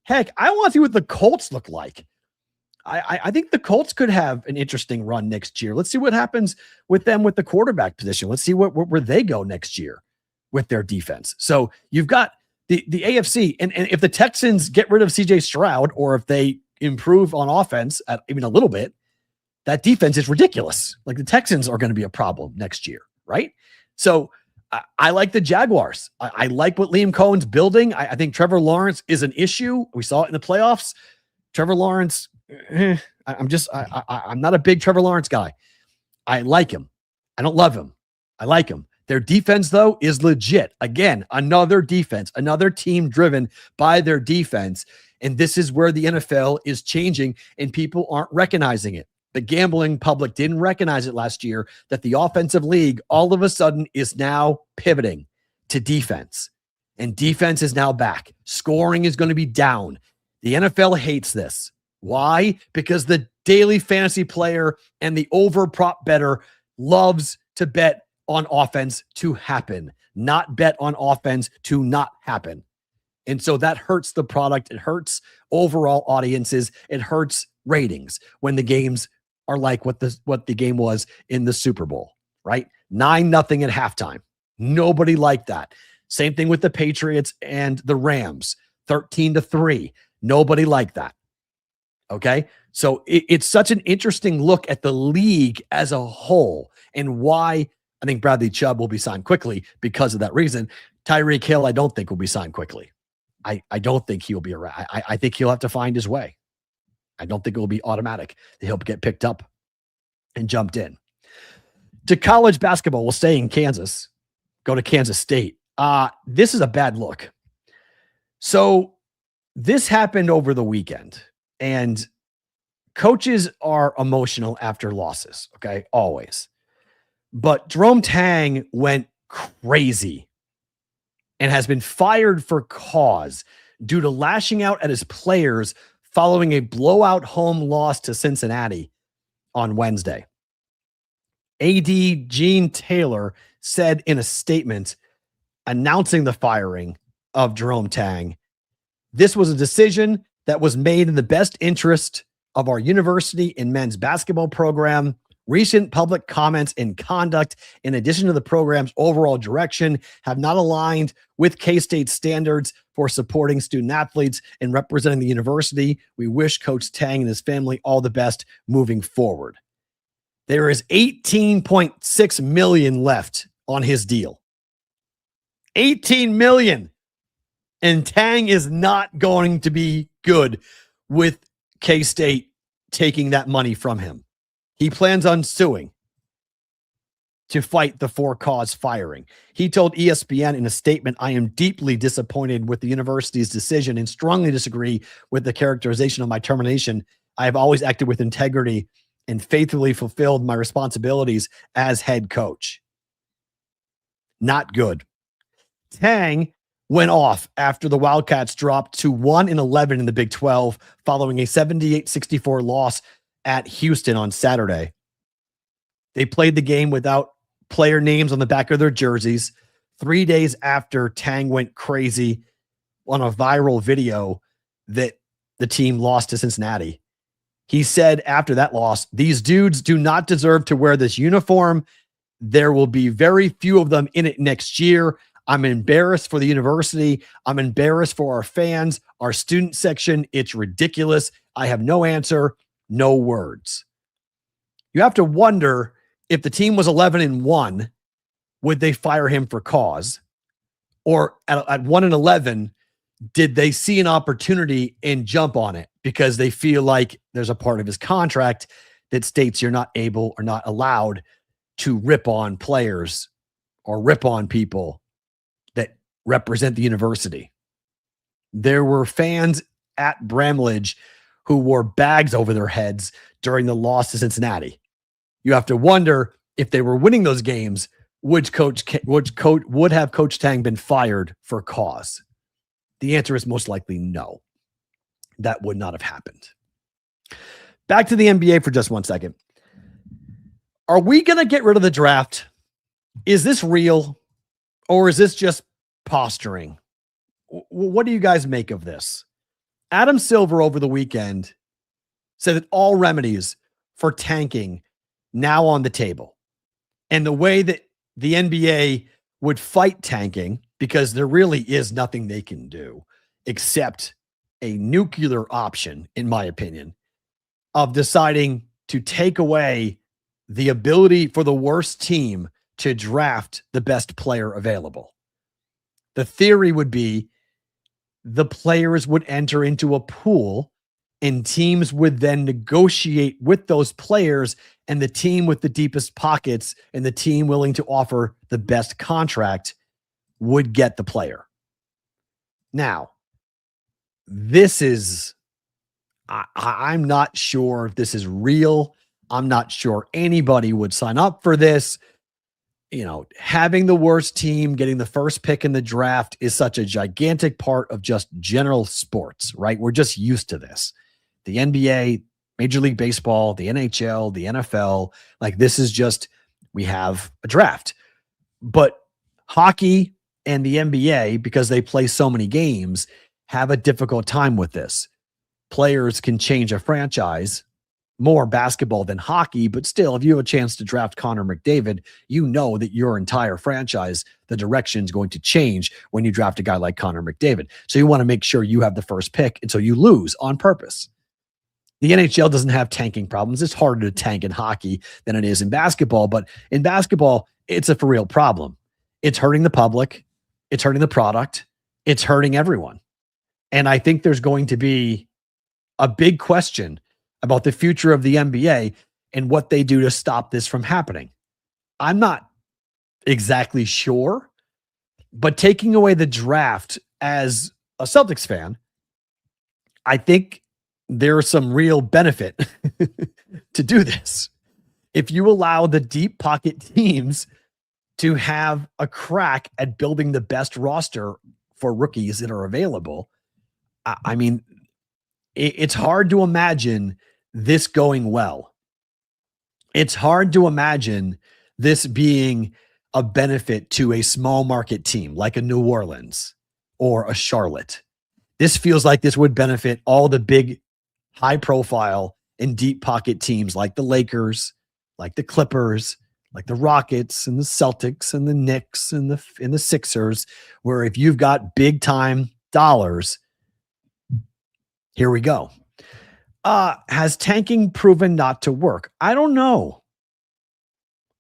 Heck, I want to see what the Colts look like. I think the Colts could have an interesting run next year. Let's see what happens with them with the quarterback position. Let's see where they go next year with their defense. So you've got the AFC, and if the Texans get rid of CJ Stroud, or if they improve on offense at even a little bit, that defense is ridiculous. Like the Texans are going to be a problem next year, right? So I like the Jaguars. I like what Liam Cohen's building. I think Trevor Lawrence is an issue. We saw it in the playoffs. Trevor Lawrence, I'm not a big Trevor Lawrence guy. I like him. I don't love him. I like him. Their defense, though, is legit. Again, another defense, another team driven by their defense. And this is where the NFL is changing, and people aren't recognizing it. The gambling public didn't recognize it last year, that the offensive league all of a sudden is now pivoting to defense, and defense is now back. Scoring is going to be down. The NFL hates this. Why? Because the daily fantasy player and the over prop better loves to bet on offense to happen, not bet on offense to not happen. And so that hurts the product. It hurts overall audiences. It hurts ratings when the games are like what the game was in the Super Bowl, right? 9-0 at halftime. Nobody liked that. Same thing with the Patriots and the Rams, 13-3. Nobody liked that. Okay. So it's such an interesting look at the league as a whole, and why I think Bradley Chubb will be signed quickly because of that reason. Tyreek Hill, I don't think will be signed quickly. I don't think he'll be around. I think he'll have to find his way. I don't think it will be automatic that he'll get picked up and jumped in. To college basketball, we'll stay in Kansas. Go to Kansas State. This is a bad look. So this happened over the weekend, and coaches are emotional after losses, okay? Always. But Jerome Tang went crazy and has been fired for cause due to lashing out at his players following a blowout home loss to Cincinnati on Wednesday. AD Gene Taylor said in a statement announcing the firing of Jerome Tang, "This was a decision that was made in the best interest of our university and men's basketball program. Recent public comments and conduct, in addition to the program's overall direction, have not aligned with K-State standards for supporting student athletes and representing the university. We wish Coach Tang and his family all the best moving forward." There is $18.6 million left on his deal. $18 million. And Tang is not going to be good with K-State taking that money from him. He plans on suing to fight the for-cause firing. He told ESPN in a statement, "I am deeply disappointed with the university's decision and strongly disagree with the characterization of my termination. I have always acted with integrity and faithfully fulfilled my responsibilities as head coach." Not good. Tang went off after the Wildcats dropped to 1-11 in the Big 12 following a 78-64 loss at Houston on Saturday. They played the game without player names on the back of their jerseys 3 days after Tang went crazy on a viral video that the team lost to Cincinnati. He said after that loss, "These dudes do not deserve to wear this uniform. There will be very few of them in it next year. I'm embarrassed for the university. I'm embarrassed for our fans, our student section. It's ridiculous. I have no answer, no words." You have to wonder, if the team was 11-1, would they fire him for cause? Or at 1-11, did they see an opportunity and jump on it because they feel like there's a part of his contract that states you're not able or not allowed to rip on players or rip on people that represent the university? There were fans at Bramlage who wore bags over their heads during the loss to Cincinnati. You have to wonder, if they were winning those games, would have Coach Tang been fired for cause? The answer is most likely no. That would not have happened. Back to the NBA for just 1 second. Are we going to get rid of the draft? Is this real, or is this just posturing? What do you guys make of this? Adam Silver over the weekend said that all remedies for tanking now on the table, and the way that the NBA would fight tanking, because there really is nothing they can do except a nuclear option, in my opinion, of deciding to take away the ability for the worst team to draft the best player available. The theory would be the players would enter into a pool, and teams would then negotiate with those players, and the team with the deepest pockets and the team willing to offer the best contract would get the player. Now, this is, I'm not sure if this is real. I'm not sure anybody would sign up for this. You know, having the worst team getting the first pick in the draft is such a gigantic part of just general sports, right? We're just used to this. The NBA, Major League Baseball, the NHL, the NFL, like this is just, we have a draft. But hockey and the NBA, because they play so many games, have a difficult time with this. Players can change a franchise, more basketball than hockey, but still, if you have a chance to draft Connor McDavid, you know that your entire franchise, the direction is going to change when you draft a guy like Connor McDavid. So you want to make sure you have the first pick, and so you lose on purpose. The NHL doesn't have tanking problems. It's harder to tank in hockey than it is in basketball, but in basketball, it's a for real problem. It's hurting the public. It's hurting the product. It's hurting everyone. And I think there's going to be a big question about the future of the NBA and what they do to stop this from happening. I'm not exactly sure, but taking away the draft as a Celtics fan, I think there's some real benefit to do this. If you allow the deep pocket teams to have a crack at building the best roster for rookies that are available, I mean, it's hard to imagine this going well. It's hard to imagine this being a benefit to a small market team like a New Orleans or a Charlotte. This feels like this would benefit all the big, high profile and deep pocket teams like the Lakers, like the Clippers, like the Rockets and the Celtics and the Knicks and the Sixers, where if you've got big time dollars, here we go. Has tanking proven not to work? I don't know.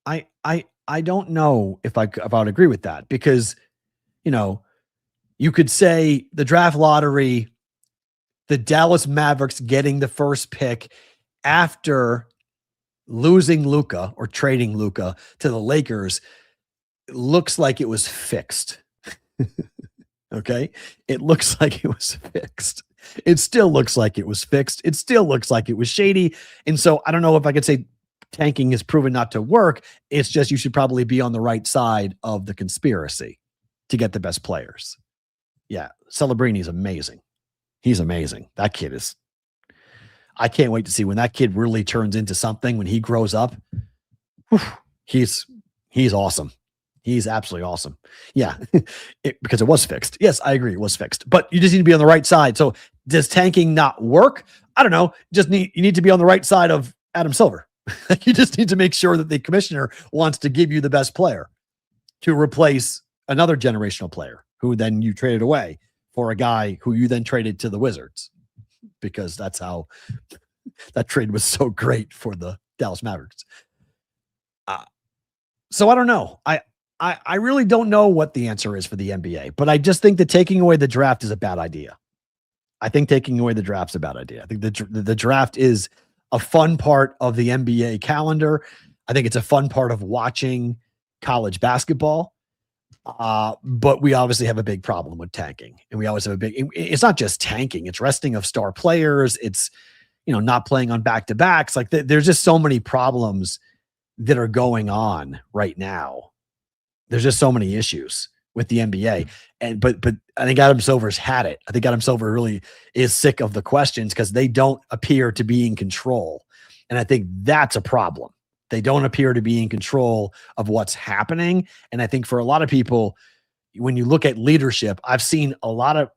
I don't know if I would agree with that, because, you know, you could say the draft lottery, the Dallas Mavericks getting the first pick after losing Luka or trading Luka to the Lakers looks like it was fixed. Okay. It looks like it was fixed. It still looks like it was fixed. It still looks like it was shady. And so I don't know if I could say tanking is proven not to work. It's just, you should probably be on the right side of the conspiracy to get the best players. Yeah. Celebrini is amazing. He's amazing. That kid is, I can't wait to see when that kid really turns into something when he grows up. Whew, he's awesome. He's absolutely awesome. Yeah. Because it was fixed. Yes, I agree. It was fixed, but you just need to be on the right side. So does tanking not work? I don't know. You need to be on the right side of Adam Silver. You just need to make sure that the commissioner wants to give you the best player to replace another generational player who then you traded away for a guy who you then traded to the Wizards, because that's how that trade was so great for the Dallas Mavericks. So I don't know. I really don't know what the answer is for the NBA, but I just think that taking away the draft is a bad idea. I think taking away the draft is a bad idea. I think the draft is a fun part of the NBA calendar. I think it's a fun part of watching college basketball. But we obviously have a big problem with tanking, and we always have it's not just tanking, it's resting of star players. It's, not playing on back-to-backs. Like there's just so many problems that are going on right now. There's just so many issues with the NBA. But I think Adam Silver's had it. I think Adam Silver really is sick of the questions because they don't appear to be in control. And I think that's a problem. They don't appear to be in control of what's happening. And I think for a lot of people, when you look at leadership, I've seen a lot of,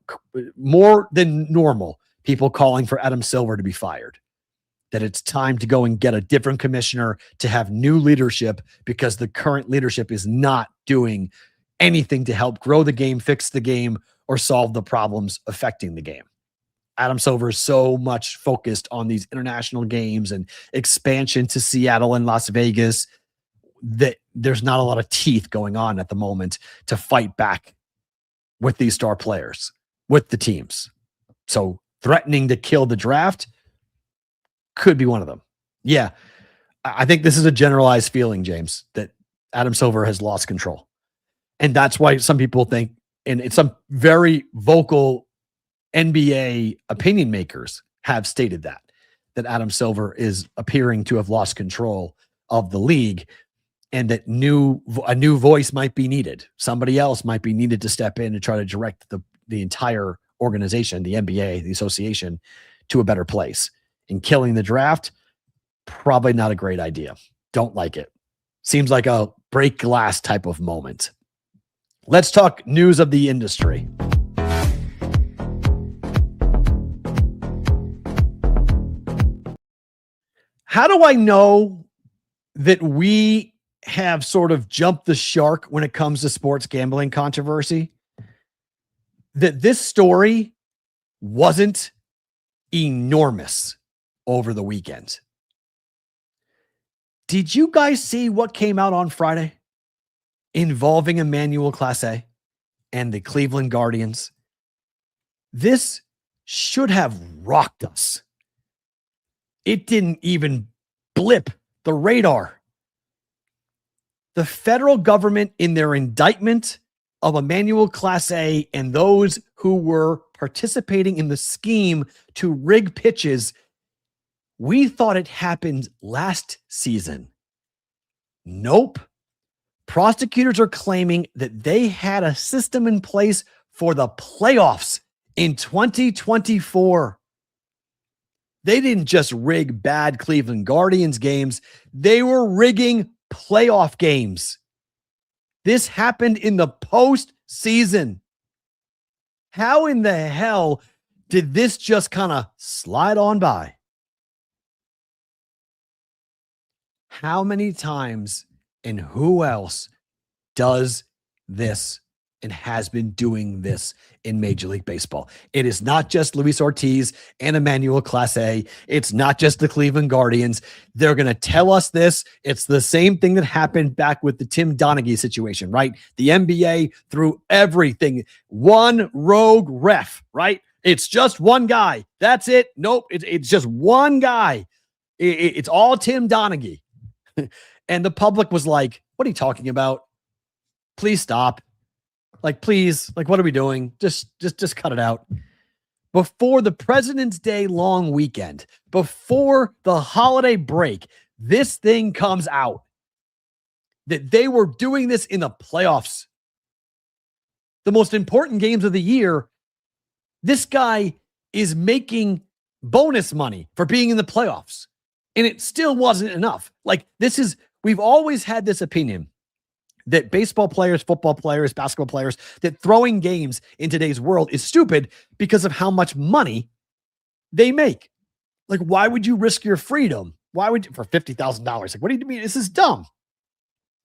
more than normal, people calling for Adam Silver to be fired. That it's time to go and get a different commissioner to have new leadership, because the current leadership is not doing anything to help grow the game, fix the game, or solve the problems affecting the game. Adam Silver is so much focused on these international games and expansion to Seattle and Las Vegas that there's not a lot of teeth going on at the moment to fight back with these star players, with the teams. So threatening to kill the draft could be one of them. Yeah. I think this is a generalized feeling, James, that Adam Silver has lost control. And that's why some people think, and it's some very vocal NBA opinion makers have stated that Adam Silver is appearing to have lost control of the league, and that a new voice might be needed. Somebody else might be needed to step in and try to direct the entire organization, the NBA, the association, to a better place. And killing the draft, probably not a great idea. Don't like it. Seems like a break glass type of moment. Let's talk news of the industry. How do I know that we have sort of jumped the shark when it comes to sports gambling controversy? That this story wasn't enormous over the weekend. Did you guys see what came out on Friday involving Emmanuel Clase? and the Cleveland Guardians. This should have rocked us. It didn't even blip the radar. The federal government, in their indictment of Emmanuel Clase and those who were participating in the scheme to rig pitches, we thought it happened last season. Nope. Prosecutors are claiming that they had a system in place for the playoffs in 2024. They didn't just rig bad Cleveland Guardians games. They were rigging playoff games. This happened in the postseason. How in the hell did this just kind of slide on by? How many times and who else does this and has been doing this in Major League Baseball? It is not just Luis Ortiz and Emmanuel Clase. It's not just the Cleveland Guardians. They're going to tell us this. It's the same thing that happened back with the Tim Donaghy situation, right? The NBA threw everything. One rogue ref, right? It's just one guy. That's it. Nope. It's just one guy. It's all Tim Donaghy. And the public was like, what are you talking about? Please stop. Like, please, like, what are we doing? Just cut it out. Before the President's Day long weekend, before the holiday break, this thing comes out that they were doing this in the playoffs. The most important games of the year. This guy is making bonus money for being in the playoffs. And it still wasn't enough. Like, we've always had this opinion that baseball players, football players, basketball players, that throwing games in today's world is stupid because of how much money they make. Like, why would you risk your freedom? Why would you, for $50,000? Like, what do you mean? This is dumb.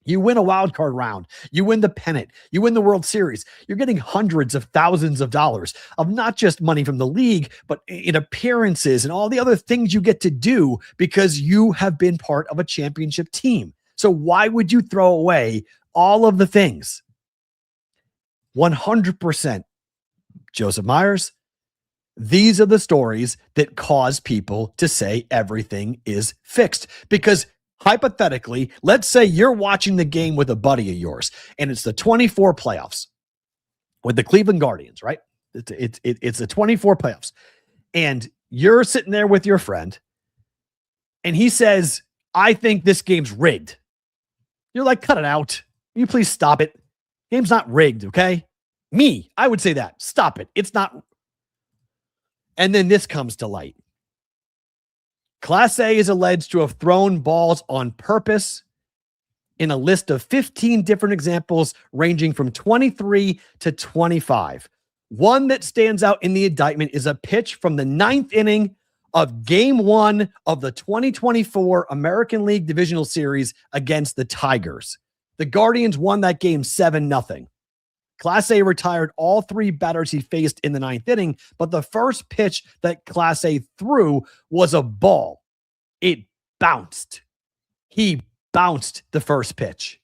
You win a wild card round. You win the pennant. You win the World Series. You're getting hundreds of thousands of dollars of not just money from the league, but in appearances and all the other things you get to do because you have been part of a championship team. So why would you throw away all of the things? 100%. Joseph Myers, these are the stories that cause people to say everything is fixed. Because hypothetically, let's say you're watching the game with a buddy of yours, and it's the 24 playoffs with the Cleveland Guardians, right? It's the 24 playoffs. And you're sitting there with your friend, and he says, I think this game's rigged. You're like, cut it out. Will you please stop it? Game's not rigged, okay? I would say that. Stop it. It's not. And then this comes to light. Clase is alleged to have thrown balls on purpose in a list of 15 different examples ranging from 23 to 25. One that stands out in the indictment is a pitch from the 9th inning of Game 1 of the 2024 American League Divisional Series against the Tigers. The Guardians won that game 7-0. Clase retired all 3 batters he faced in the 9th inning, but the first pitch that Clase threw was a ball. It bounced. He bounced the first pitch.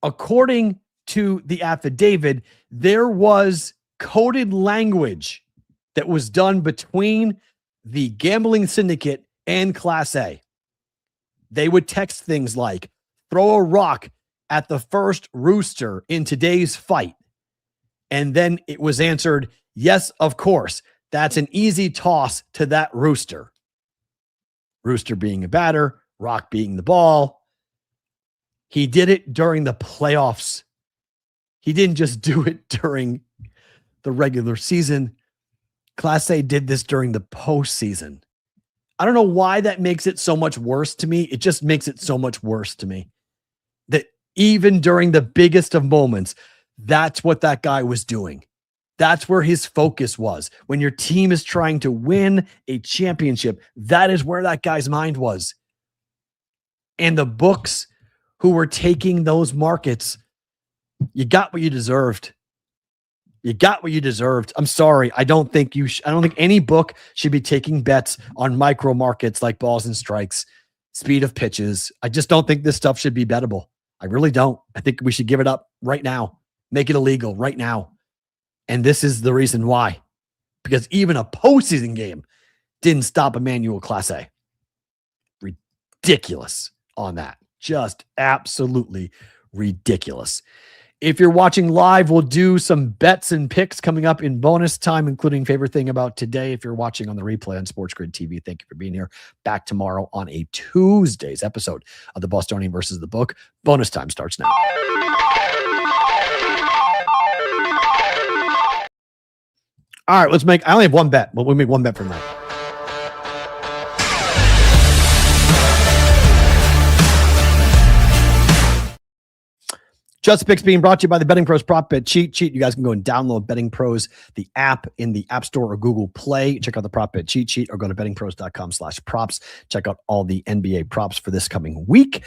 According to the affidavit, there was coded language that was done between the gambling syndicate and Clase. They would text things like, throw a rock at the first rooster in today's fight. And then it was answered, yes, of course. That's an easy toss to that rooster. Rooster being a batter, rock being the ball. He did it during the playoffs. He didn't just do it during the regular season. Clase did this during the postseason. I don't know why that makes it so much worse to me. It just makes it so much worse to me that even during the biggest of moments, that's what that guy was doing. That's where his focus was. When your team is trying to win a championship, that is where that guy's mind was. And the books who were taking those markets, you got what you deserved. You got what you deserved. I'm sorry. I don't think I don't think any book should be taking bets on micro markets like balls and strikes, speed of pitches. I just don't think this stuff should be bettable. I really don't. I think we should give it up right now. Make it illegal right now. And this is the reason why. Because even a postseason game didn't stop a manual Class A. Ridiculous on that. Just absolutely ridiculous. If you're watching live, we'll do some bets and picks coming up in bonus time, including favorite thing about today. If you're watching on the replay on Sports Grid TV, thank you for being here. Back tomorrow on a Tuesday's episode of the Bostonian versus the Book. Bonus time starts now. All right, I only have one bet, but we'll make one bet for tonight. Just Picks being brought to you by the Betting Pros Prop Bet Cheat Sheet. You guys can go and download Betting Pros, the app in the App Store or Google Play. Check out the Prop Bet Cheat Sheet or go to bettingpros.com/props. Check out all the NBA props for this coming week.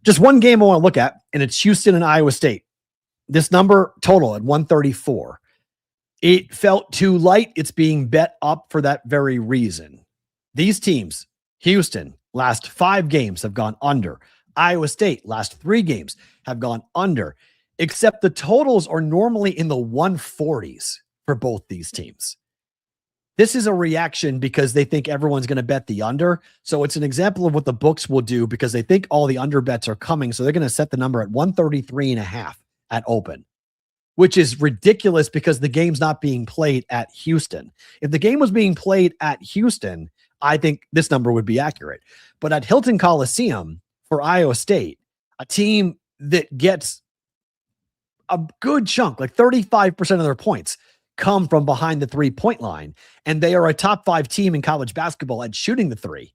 Just one game I want to look at, and it's Houston and Iowa State. This number total at 134. It felt too light. It's being bet up for that very reason. These teams, Houston, last 5 games have gone under. Iowa State, last 3 games have gone under, except the totals are normally in the 140s for both these teams. This is a reaction because they think everyone's going to bet the under. So it's an example of what the books will do because they think all the under bets are coming. So they're going to set the number at 133.5 at open, which is ridiculous because the game's not being played at Houston. If the game was being played at Houston, I think this number would be accurate. But at Hilton Coliseum for Iowa State, a team that gets a good chunk, like 35% of their points, come from behind the 3-point line. And they are a top 5 team in college basketball at shooting the 3.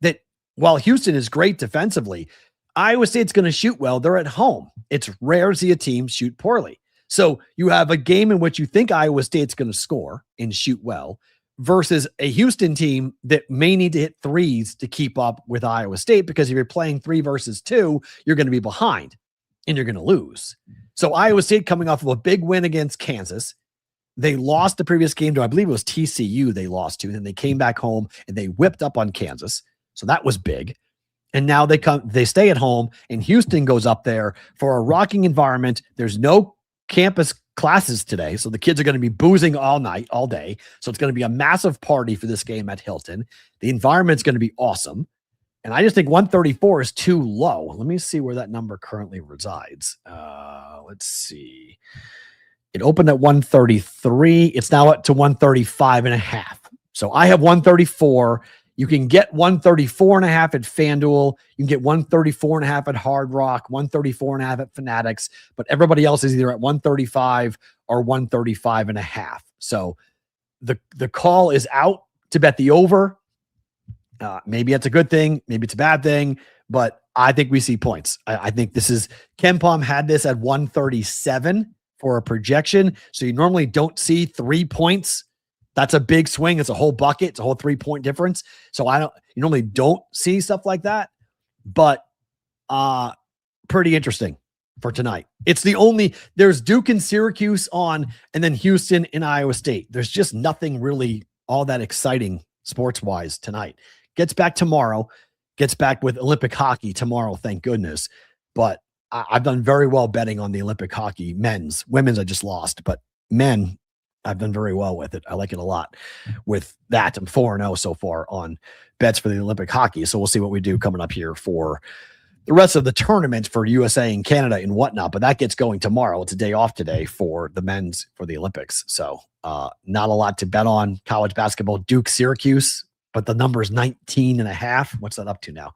That while Houston is great defensively, Iowa State's going to shoot well. They're at home. It's rare to see a team shoot poorly. So you have a game in which you think Iowa State's going to score and shoot well versus a Houston team that may need to hit threes to keep up with Iowa State, because if you're playing 3 versus 2, you're going to be behind and you're going to lose. So Iowa State coming off of a big win against Kansas. They lost the previous game to, I believe it was TCU they lost to, and then they came back home and they whipped up on Kansas. So that was big. And now they stay at home, and Houston goes up there for a rocking environment. There's no campus classes today, so the kids are going to be boozing all night, all day. So it's going to be a massive party for this game at Hilton. The environment's going to be awesome. And I just think 134 is too low. Let me see where that number currently resides. Let's see. It opened at 133. It's now up to 135.5. So I have 134. You can get 134.5 at FanDuel. You can get 134.5 at Hard Rock, 134.5 at Fanatics, but everybody else is either at 135 or 135.5. So the call is out to bet the over. Maybe it's a good thing. Maybe it's a bad thing, but I think we see points. I think this is, KenPom had this at 137 for a projection. So you normally don't see 3 points. That's a big swing. It's a whole bucket. It's a whole 3-point difference. So you normally don't see stuff like that, but pretty interesting for tonight. It's there's Duke and Syracuse on, and then Houston and Iowa State. There's just nothing really all that exciting sports wise tonight. Gets back tomorrow, gets back with Olympic hockey tomorrow. Thank goodness. But I've done very well betting on the Olympic hockey men's. Women's I just lost, but men, I've done very well with it. I like it a lot with that. I'm 4-0 so far on bets for the Olympic hockey. So we'll see what we do coming up here for the rest of the tournament for USA and Canada and whatnot. But that gets going tomorrow. It's a day off today for the men's for the Olympics. So not a lot to bet on. College basketball, Duke, Syracuse, but the number is 19.5. What's that up to now?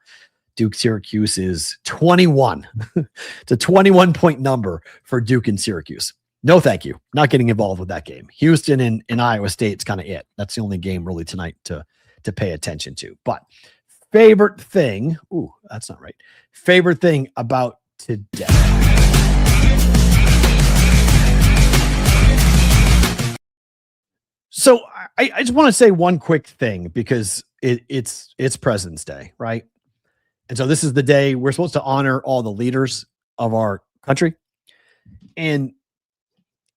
Duke, Syracuse is 21. It's a 21-point number for Duke and Syracuse. No, thank you. Not getting involved with that game. Houston and Iowa State's kind of it. That's the only game really tonight to pay attention to. But favorite thing, that's not right. Favorite thing about today. So I just want to say one quick thing because it's President's Day, right? And so this is the day we're supposed to honor all the leaders of our country. And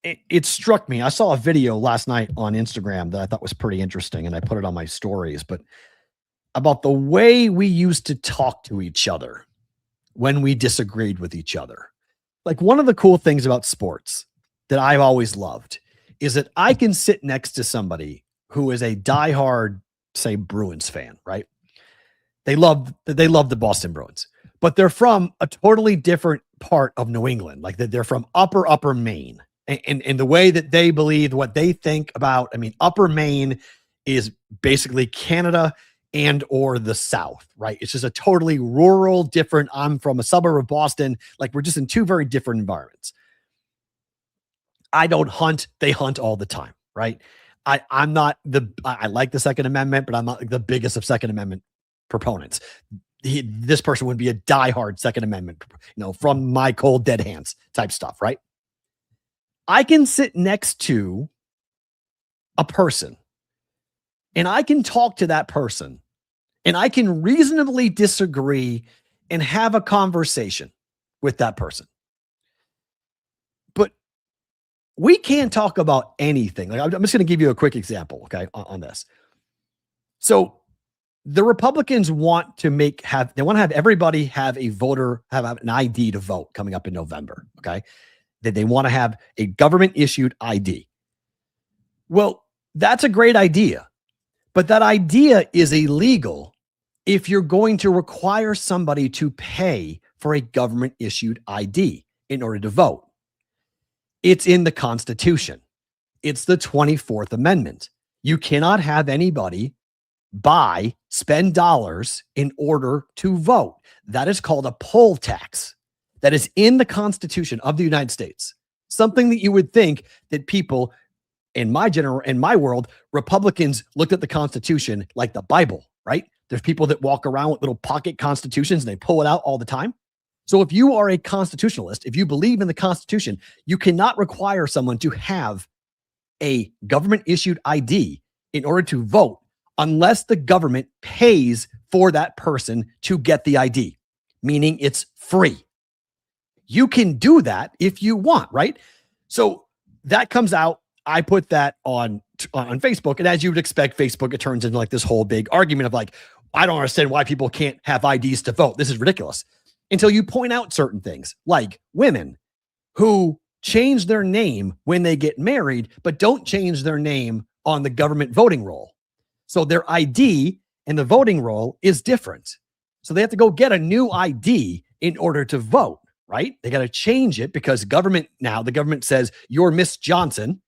it struck me. I saw a video last night on Instagram that I thought was pretty interesting, and I put it on my stories, but about the way we used to talk to each other when we disagreed with each other. Like, one of the cool things about sports that I've always loved is that I can sit next to somebody who is a diehard, say, Bruins fan, right? They love the Boston Bruins, but they're from a totally different part of New England. Like, they're from upper Maine. And the way that they believe, what they think about, I mean, upper Maine is basically Canada and or the South, right? It's just a totally rural, different. I'm from a suburb of Boston. Like, we're just in two very different environments. I don't hunt. They hunt all the time, right? I like the Second Amendment, but I'm not the biggest of Second Amendment proponents. This person would be a diehard Second Amendment, from my cold dead hands type stuff, right? I can sit next to a person and I can talk to that person and I can reasonably disagree and have a conversation with that person. But we can't talk about anything. Like, I'm just going to give you a quick example, okay, on this. So the Republicans want to have everybody have an ID to vote coming up in November, okay? That they want to have a government issued ID. Well, that's a great idea, but that idea is illegal if you're going to require somebody to pay for a government issued ID in order to vote. It's in the Constitution. It's the 24th Amendment. You cannot have anybody spend dollars in order to vote. That is called a poll tax. That is in the Constitution of the United States. Something that you would think that people in my world, Republicans looked at the Constitution like the Bible, right? There's people that walk around with little pocket constitutions and they pull it out all the time. So if you are a constitutionalist, if you believe in the Constitution, you cannot require someone to have a government issued ID in order to vote unless the government pays for that person to get the ID, meaning it's free. You can do that if you want, right? So that comes out. I put that on Facebook. And as you would expect, Facebook, it turns into like this whole big argument of like, I don't understand why people can't have IDs to vote. This is ridiculous. Until you point out certain things like women who change their name when they get married, but don't change their name on the government voting roll. So their ID and the voting roll is different. So they have to go get a new ID in order to vote. Right? They got to change it because the government says you're Miss Johnson,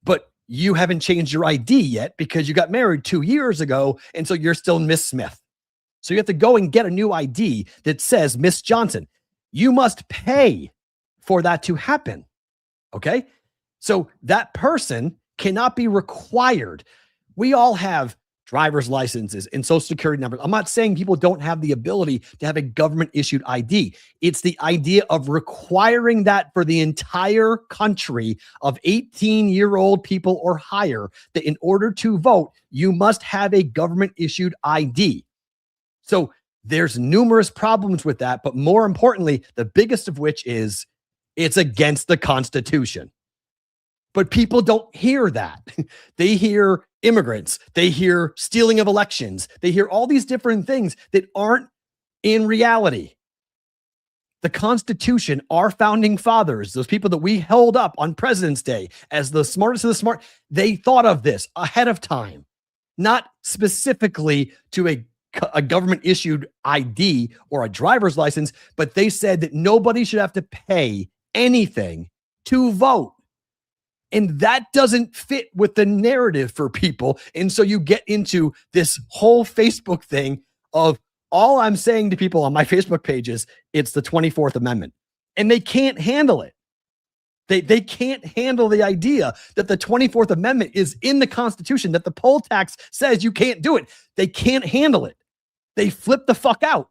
but you haven't changed your ID yet because you got married 2 years ago. And so you're still Miss Smith. So you have to go and get a new ID that says Miss Johnson. You must pay for that to happen. Okay. So that person cannot be required. We all have driver's licenses and social security numbers. I'm not saying people don't have the ability to have a government issued ID. It's the idea of requiring that for the entire country of 18-year-old people or higher, that in order to vote, you must have a government issued ID. So there's numerous problems with that, but more importantly, the biggest of which is it's against the Constitution. But people don't hear that. They hear immigrants. They hear stealing of elections. They hear all these different things that aren't in reality. The Constitution, our founding fathers, those people that we held up on President's Day as the smartest of the smart, they thought of this ahead of time, not specifically to a government issued ID or a driver's license, but they said that nobody should have to pay anything to vote. And that doesn't fit with the narrative for people. And so you get into this whole Facebook thing of all I'm saying to people on my Facebook page is it's the 24th Amendment. And they can't handle it. They can't handle the idea that the 24th Amendment is in the Constitution, that the poll tax says you can't do it. They can't handle it. They flip the fuck out.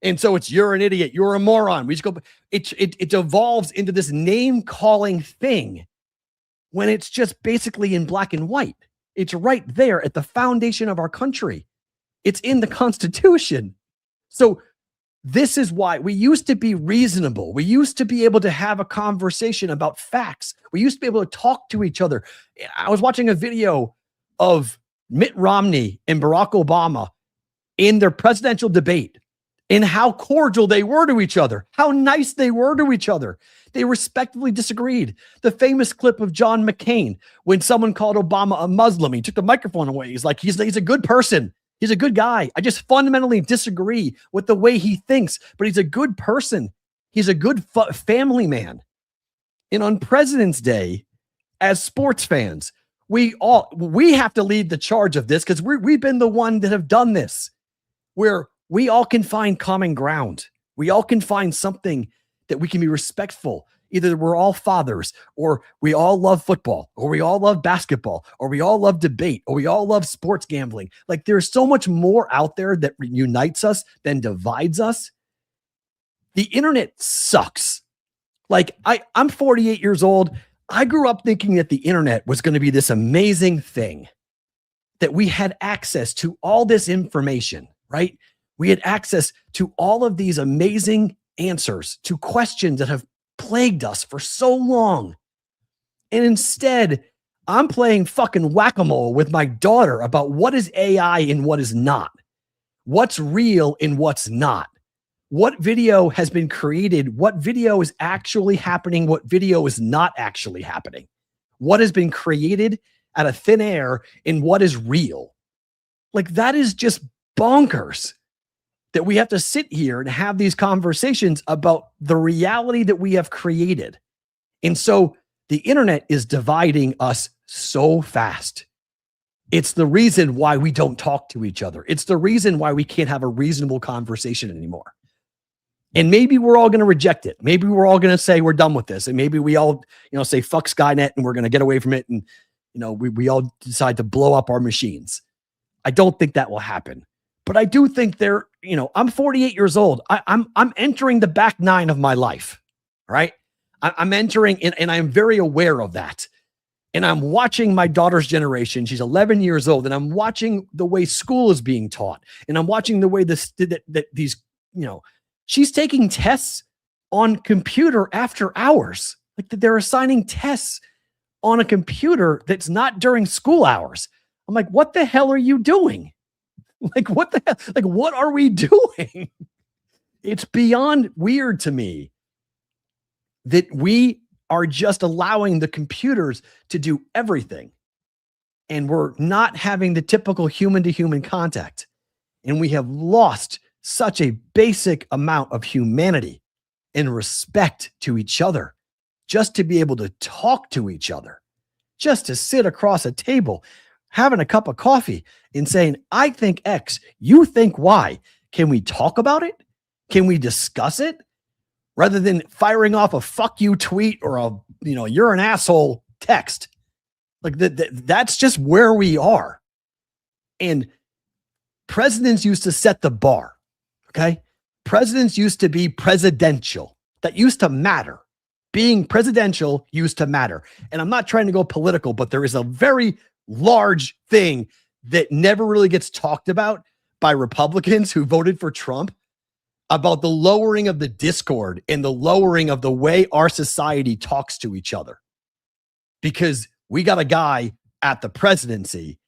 And so it's you're an idiot. You're a moron. We just go. It evolves into this name calling thing. When it's just basically in black and white. It's right there at the foundation of our country. It's in the Constitution. So this is why we used to be reasonable. We used to be able to have a conversation about facts. We used to be able to talk to each other. I was watching a video of Mitt Romney and Barack Obama in their presidential debate. in how cordial they were to each other, how nice they were to each other. They respectfully disagreed. The famous clip of John McCain, when someone called Obama a Muslim, he took the microphone away. He's like, he's a good person. He's a good guy. I just fundamentally disagree with the way he thinks, but he's a good person. He's a good family man. And on President's Day, as sports fans, we have to lead the charge of this, because we've been the one that have done this, where we all can find common ground. We all can find something that we can be respectful. Either we're all fathers, or we all love football, or we all love basketball, or we all love debate, or we all love sports gambling. Like, there's so much more out there that unites us than divides us. The internet sucks. Like, I'm 48 years old. I grew up thinking that the internet was going to be this amazing thing, that we had access to all this information, right? We had access to all of these amazing answers to questions that have plagued us for so long. And instead, I'm playing fucking whack-a-mole with my daughter about what is AI and what is not, what's real and what's not, what video has been created, what video is actually happening, what video is not actually happening, what has been created out of thin air and what is real. Like, that is just bonkers, that we have to sit here and have these conversations about the reality that we have created. And so the internet is dividing us so fast. It's the reason why we don't talk to each other. It's the reason why we can't have a reasonable conversation anymore. And maybe we're all going to reject it. Maybe we're all going to say we're done with this. And maybe we all, say fuck Skynet and we're going to get away from it. And, we all decide to blow up our machines. I don't think that will happen. But I do think I'm 48 years old. I'm entering the back nine of my life, right? I'm entering, and I'm very aware of that. And I'm watching my daughter's generation. She's 11 years old, and I'm watching the way school is being taught. And I'm watching the way these, she's taking tests on computer after hours. Like, they're assigning tests on a computer that's not during school hours. I'm like, what the hell are you doing? Like, what the hell? Like, what are we doing? It's beyond weird to me that we are just allowing the computers to do everything. And we're not having the typical human to human contact. And we have lost such a basic amount of humanity and respect to each other, just to be able to talk to each other, just to sit across a table, having a cup of coffee and saying, I think X, you think Y. Can we talk about it? Can we discuss it? Rather than firing off a fuck you tweet or a, you're an asshole text. Like, that's just where we are. And presidents used to set the bar. Okay. Presidents used to be presidential. That used to matter. Being presidential used to matter. And I'm not trying to go political, but there is a very large thing that never really gets talked about by Republicans who voted for Trump, about the lowering of the discord and the lowering of the way our society talks to each other. Because we got a guy at the presidency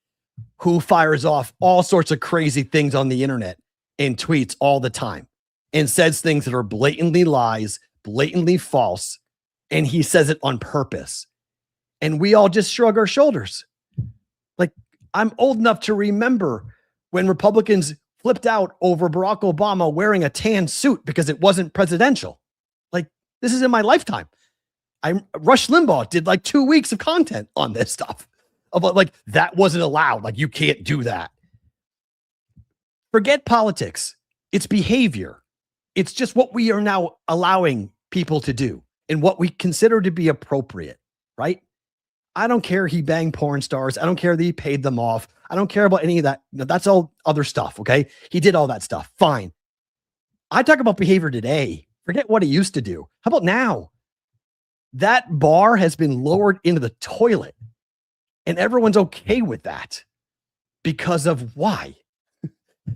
who fires off all sorts of crazy things on the internet and tweets all the time and says things that are blatantly lies, blatantly false, and he says it on purpose. And we all just shrug our shoulders. Like, I'm old enough to remember when Republicans flipped out over Barack Obama wearing a tan suit because it wasn't presidential. Like, this is in my lifetime. Rush Limbaugh did like 2 weeks of content on this stuff about, like, that wasn't allowed. Like, you can't do that. Forget politics. It's behavior. It's just what we are now allowing people to do and what we consider to be appropriate, right? I don't care he banged porn stars. I don't care that he paid them off. I don't care about any of that. That's all other stuff, okay? He did all that stuff. Fine. I talk about behavior today. Forget what he used to do. How about now? That bar has been lowered into the toilet, and everyone's okay with that. Because of why?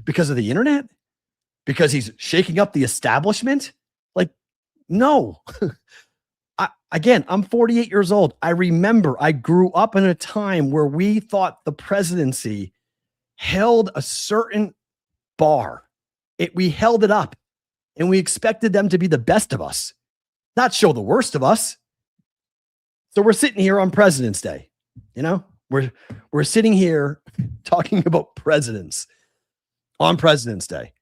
Because of the internet? Because he's shaking up the establishment? Like, no. Again, I'm 48 years old. I remember I grew up in a time where we thought the presidency held a certain bar We held it up, and we expected them to be the best of us, not show the worst of us. So we're sitting here on President's Day. You know, we're sitting here talking about presidents on President's Day,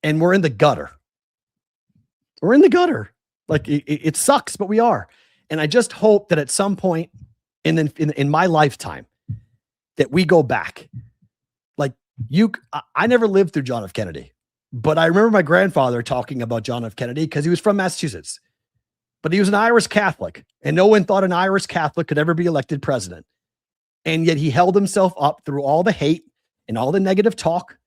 and we're in the gutter. We're in the gutter. Like it sucks, but we are. And I just hope that at some point in my lifetime that we go back. Like I never lived through John F. Kennedy, but I remember my grandfather talking about John F. Kennedy because he was from Massachusetts, but he was an Irish Catholic, and no one thought an Irish Catholic could ever be elected president. And yet he held himself up through all the hate and all the negative talk,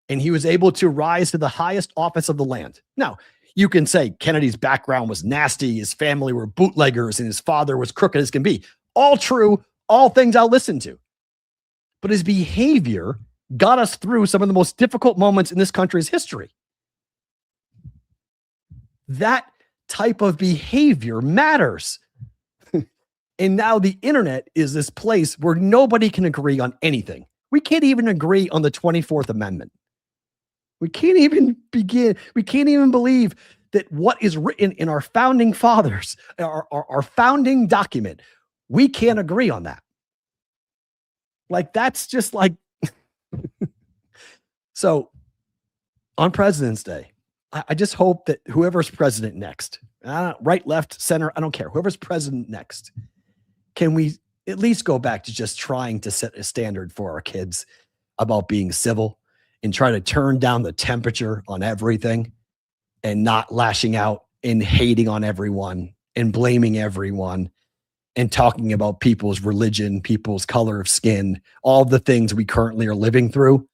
and he was able to rise to the highest office of the land. Now, you can say Kennedy's background was nasty, his family were bootleggers, and his father was crooked as can be. All true, all things I'll listen to. But his behavior got us through some of the most difficult moments in this country's history. That type of behavior matters. And now the internet is this place where nobody can agree on anything. We can't even agree on the 24th Amendment. We can't even begin. We can't even believe that what is written in our founding fathers, our founding document, we can't agree on that. Like, that's just like, so on President's Day, I just hope that whoever's president next, right, left, center, I don't care, whoever's president next, can we at least go back to just trying to set a standard for our kids about being civil and try to turn down the temperature on everything and not lashing out and hating on everyone and blaming everyone and talking about people's religion, people's color of skin, all the things we currently are living through,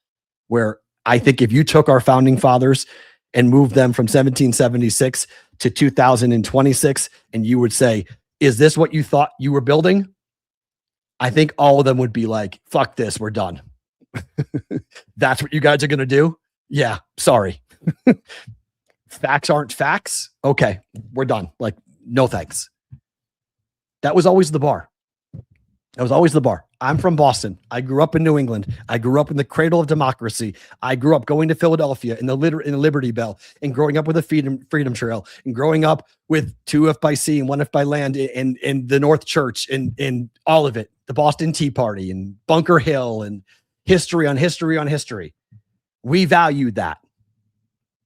where I think if you took our founding fathers and moved them from 1776 to 2026, and you would say, is this what you thought you were building? I think all of them would be like, fuck this, we're done. That's what you guys are going to do? Yeah, sorry. Facts aren't facts. Okay, we're done. Like, no thanks. That was always the bar. That was always the bar. I'm from Boston. I grew up in New England. I grew up in the cradle of democracy. I grew up going to Philadelphia in the Liberty Bell, and growing up with the Freedom Trail, and growing up with 2F by sea and 1F by land and the North Church and all of it, the Boston Tea Party and Bunker Hill and history on history on history. We valued that.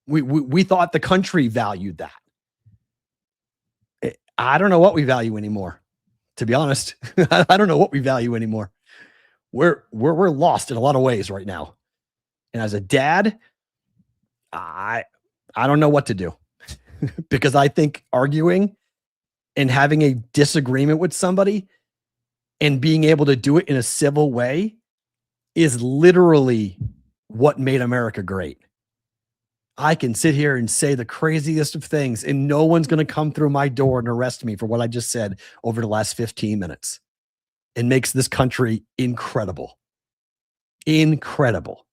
We thought the country valued that. I don't know what we value anymore. To be honest, I don't know what we value anymore. We're lost in a lot of ways right now. And as a dad, I don't know what to do because I think arguing and having a disagreement with somebody and being able to do it in a civil way is literally what made America great. I can sit here and say the craziest of things, and no one's going to come through my door and arrest me for what I just said over the last 15 minutes. It makes this country incredible. Incredible.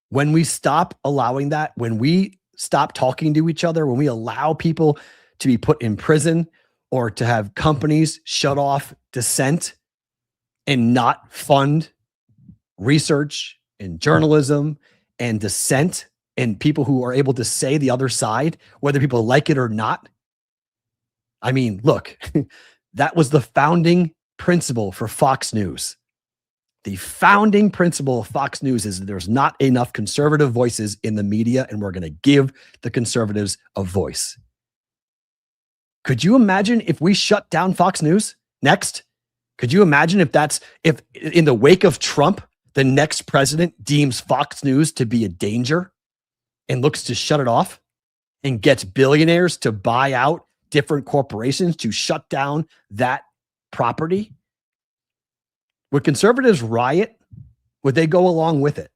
When we stop allowing that, when we stop talking to each other, when we allow people to be put in prison or to have companies shut off dissent and not fund research and journalism and dissent and people who are able to say the other side, whether people like it or not. I mean, look, that was the founding principle for Fox News. The founding principle of Fox News is that there's not enough conservative voices in the media, and we're going to give the conservatives a voice. Could you imagine if we shut down Fox News next? Could you imagine if in the wake of Trump, the next president deems Fox News to be a danger and looks to shut it off and gets billionaires to buy out different corporations to shut down that property? Would conservatives riot? Would they go along with it?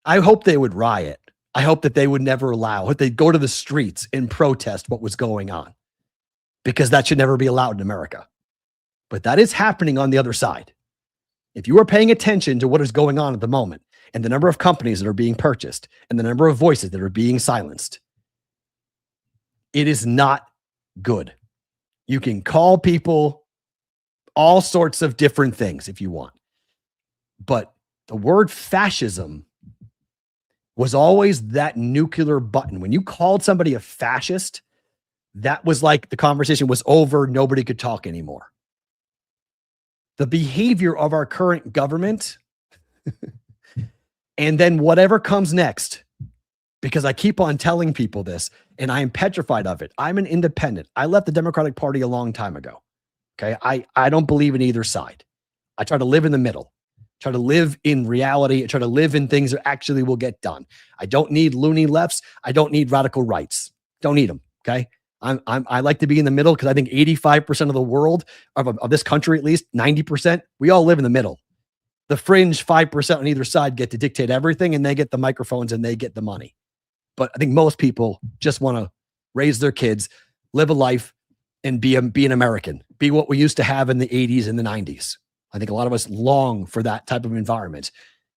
I hope they would riot. I hope that they would never allow it. They'd go to the streets and protest what was going on, because that should never be allowed in America. But that is happening on the other side. If you are paying attention to what is going on at the moment, and the number of companies that are being purchased, and the number of voices that are being silenced, it is not good. You can call people all sorts of different things if you want. But the word fascism was always that nuclear button. When you called somebody a fascist, that was like the conversation was over. Nobody could talk anymore. The behavior of our current government and then whatever comes next, because I keep on telling people this and I am petrified of it. I'm an independent. I left the Democratic Party a long time ago. Okay. I don't believe in either side. I try to live in the middle, try to live in reality, try to live in things that actually will get done. I don't need loony lefts. I don't need radical rights. Don't need them. Okay. I like to be in the middle because I think 85% of the world of this country, at least 90%, we all live in the middle. The fringe 5% on either side get to dictate everything and they get the microphones and they get the money. But I think most people just want to raise their kids, live a life, and be an American, be what we used to have in the 80s and the 90s. I think a lot of us long for that type of environment.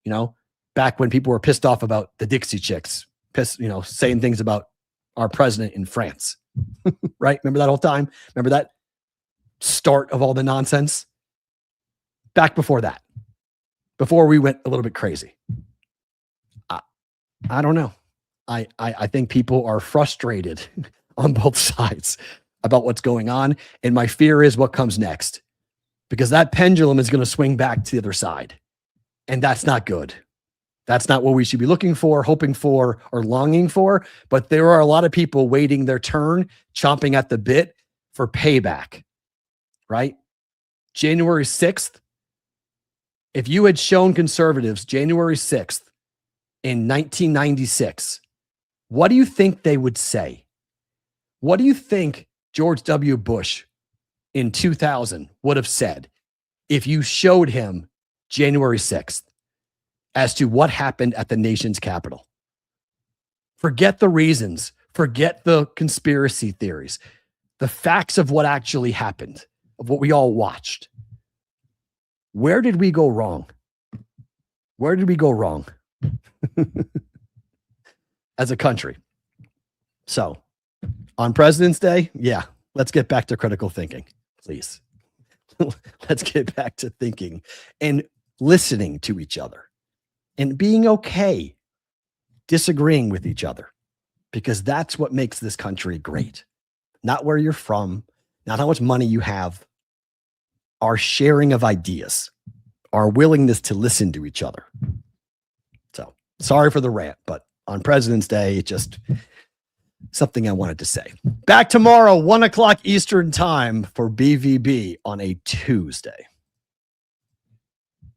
You know, back when people were pissed off about the Dixie Chicks, saying things about our president in France, right? Remember that whole time? Remember that start of all the nonsense? Back before that, before we went a little bit crazy. I don't know. I think people are frustrated on both sides about what's going on. And my fear is what comes next, because that pendulum is going to swing back to the other side. And that's not good. That's not what we should be looking for, hoping for, or longing for. But there are a lot of people waiting their turn, chomping at the bit for payback, right? January 6th. If you had shown conservatives January 6th in 1996, what do you think they would say? What do you think George W. Bush in 2000 would have said if you showed him January 6th as to what happened at the nation's capital? Forget the reasons, forget the conspiracy theories, the facts of what actually happened, of what we all watched. Where did we go wrong? Where did we go wrong as a country? So, on President's Day, yeah, let's get back to critical thinking, please. Let's get back to thinking and listening to each other and being okay disagreeing with each other, because that's what makes this country great. Not where you're from, not how much money you have, our sharing of ideas, our willingness to listen to each other. So, sorry for the rant, but on President's Day, it just something I wanted to say. Back tomorrow, 1:00 Eastern time for BvB on a Tuesday.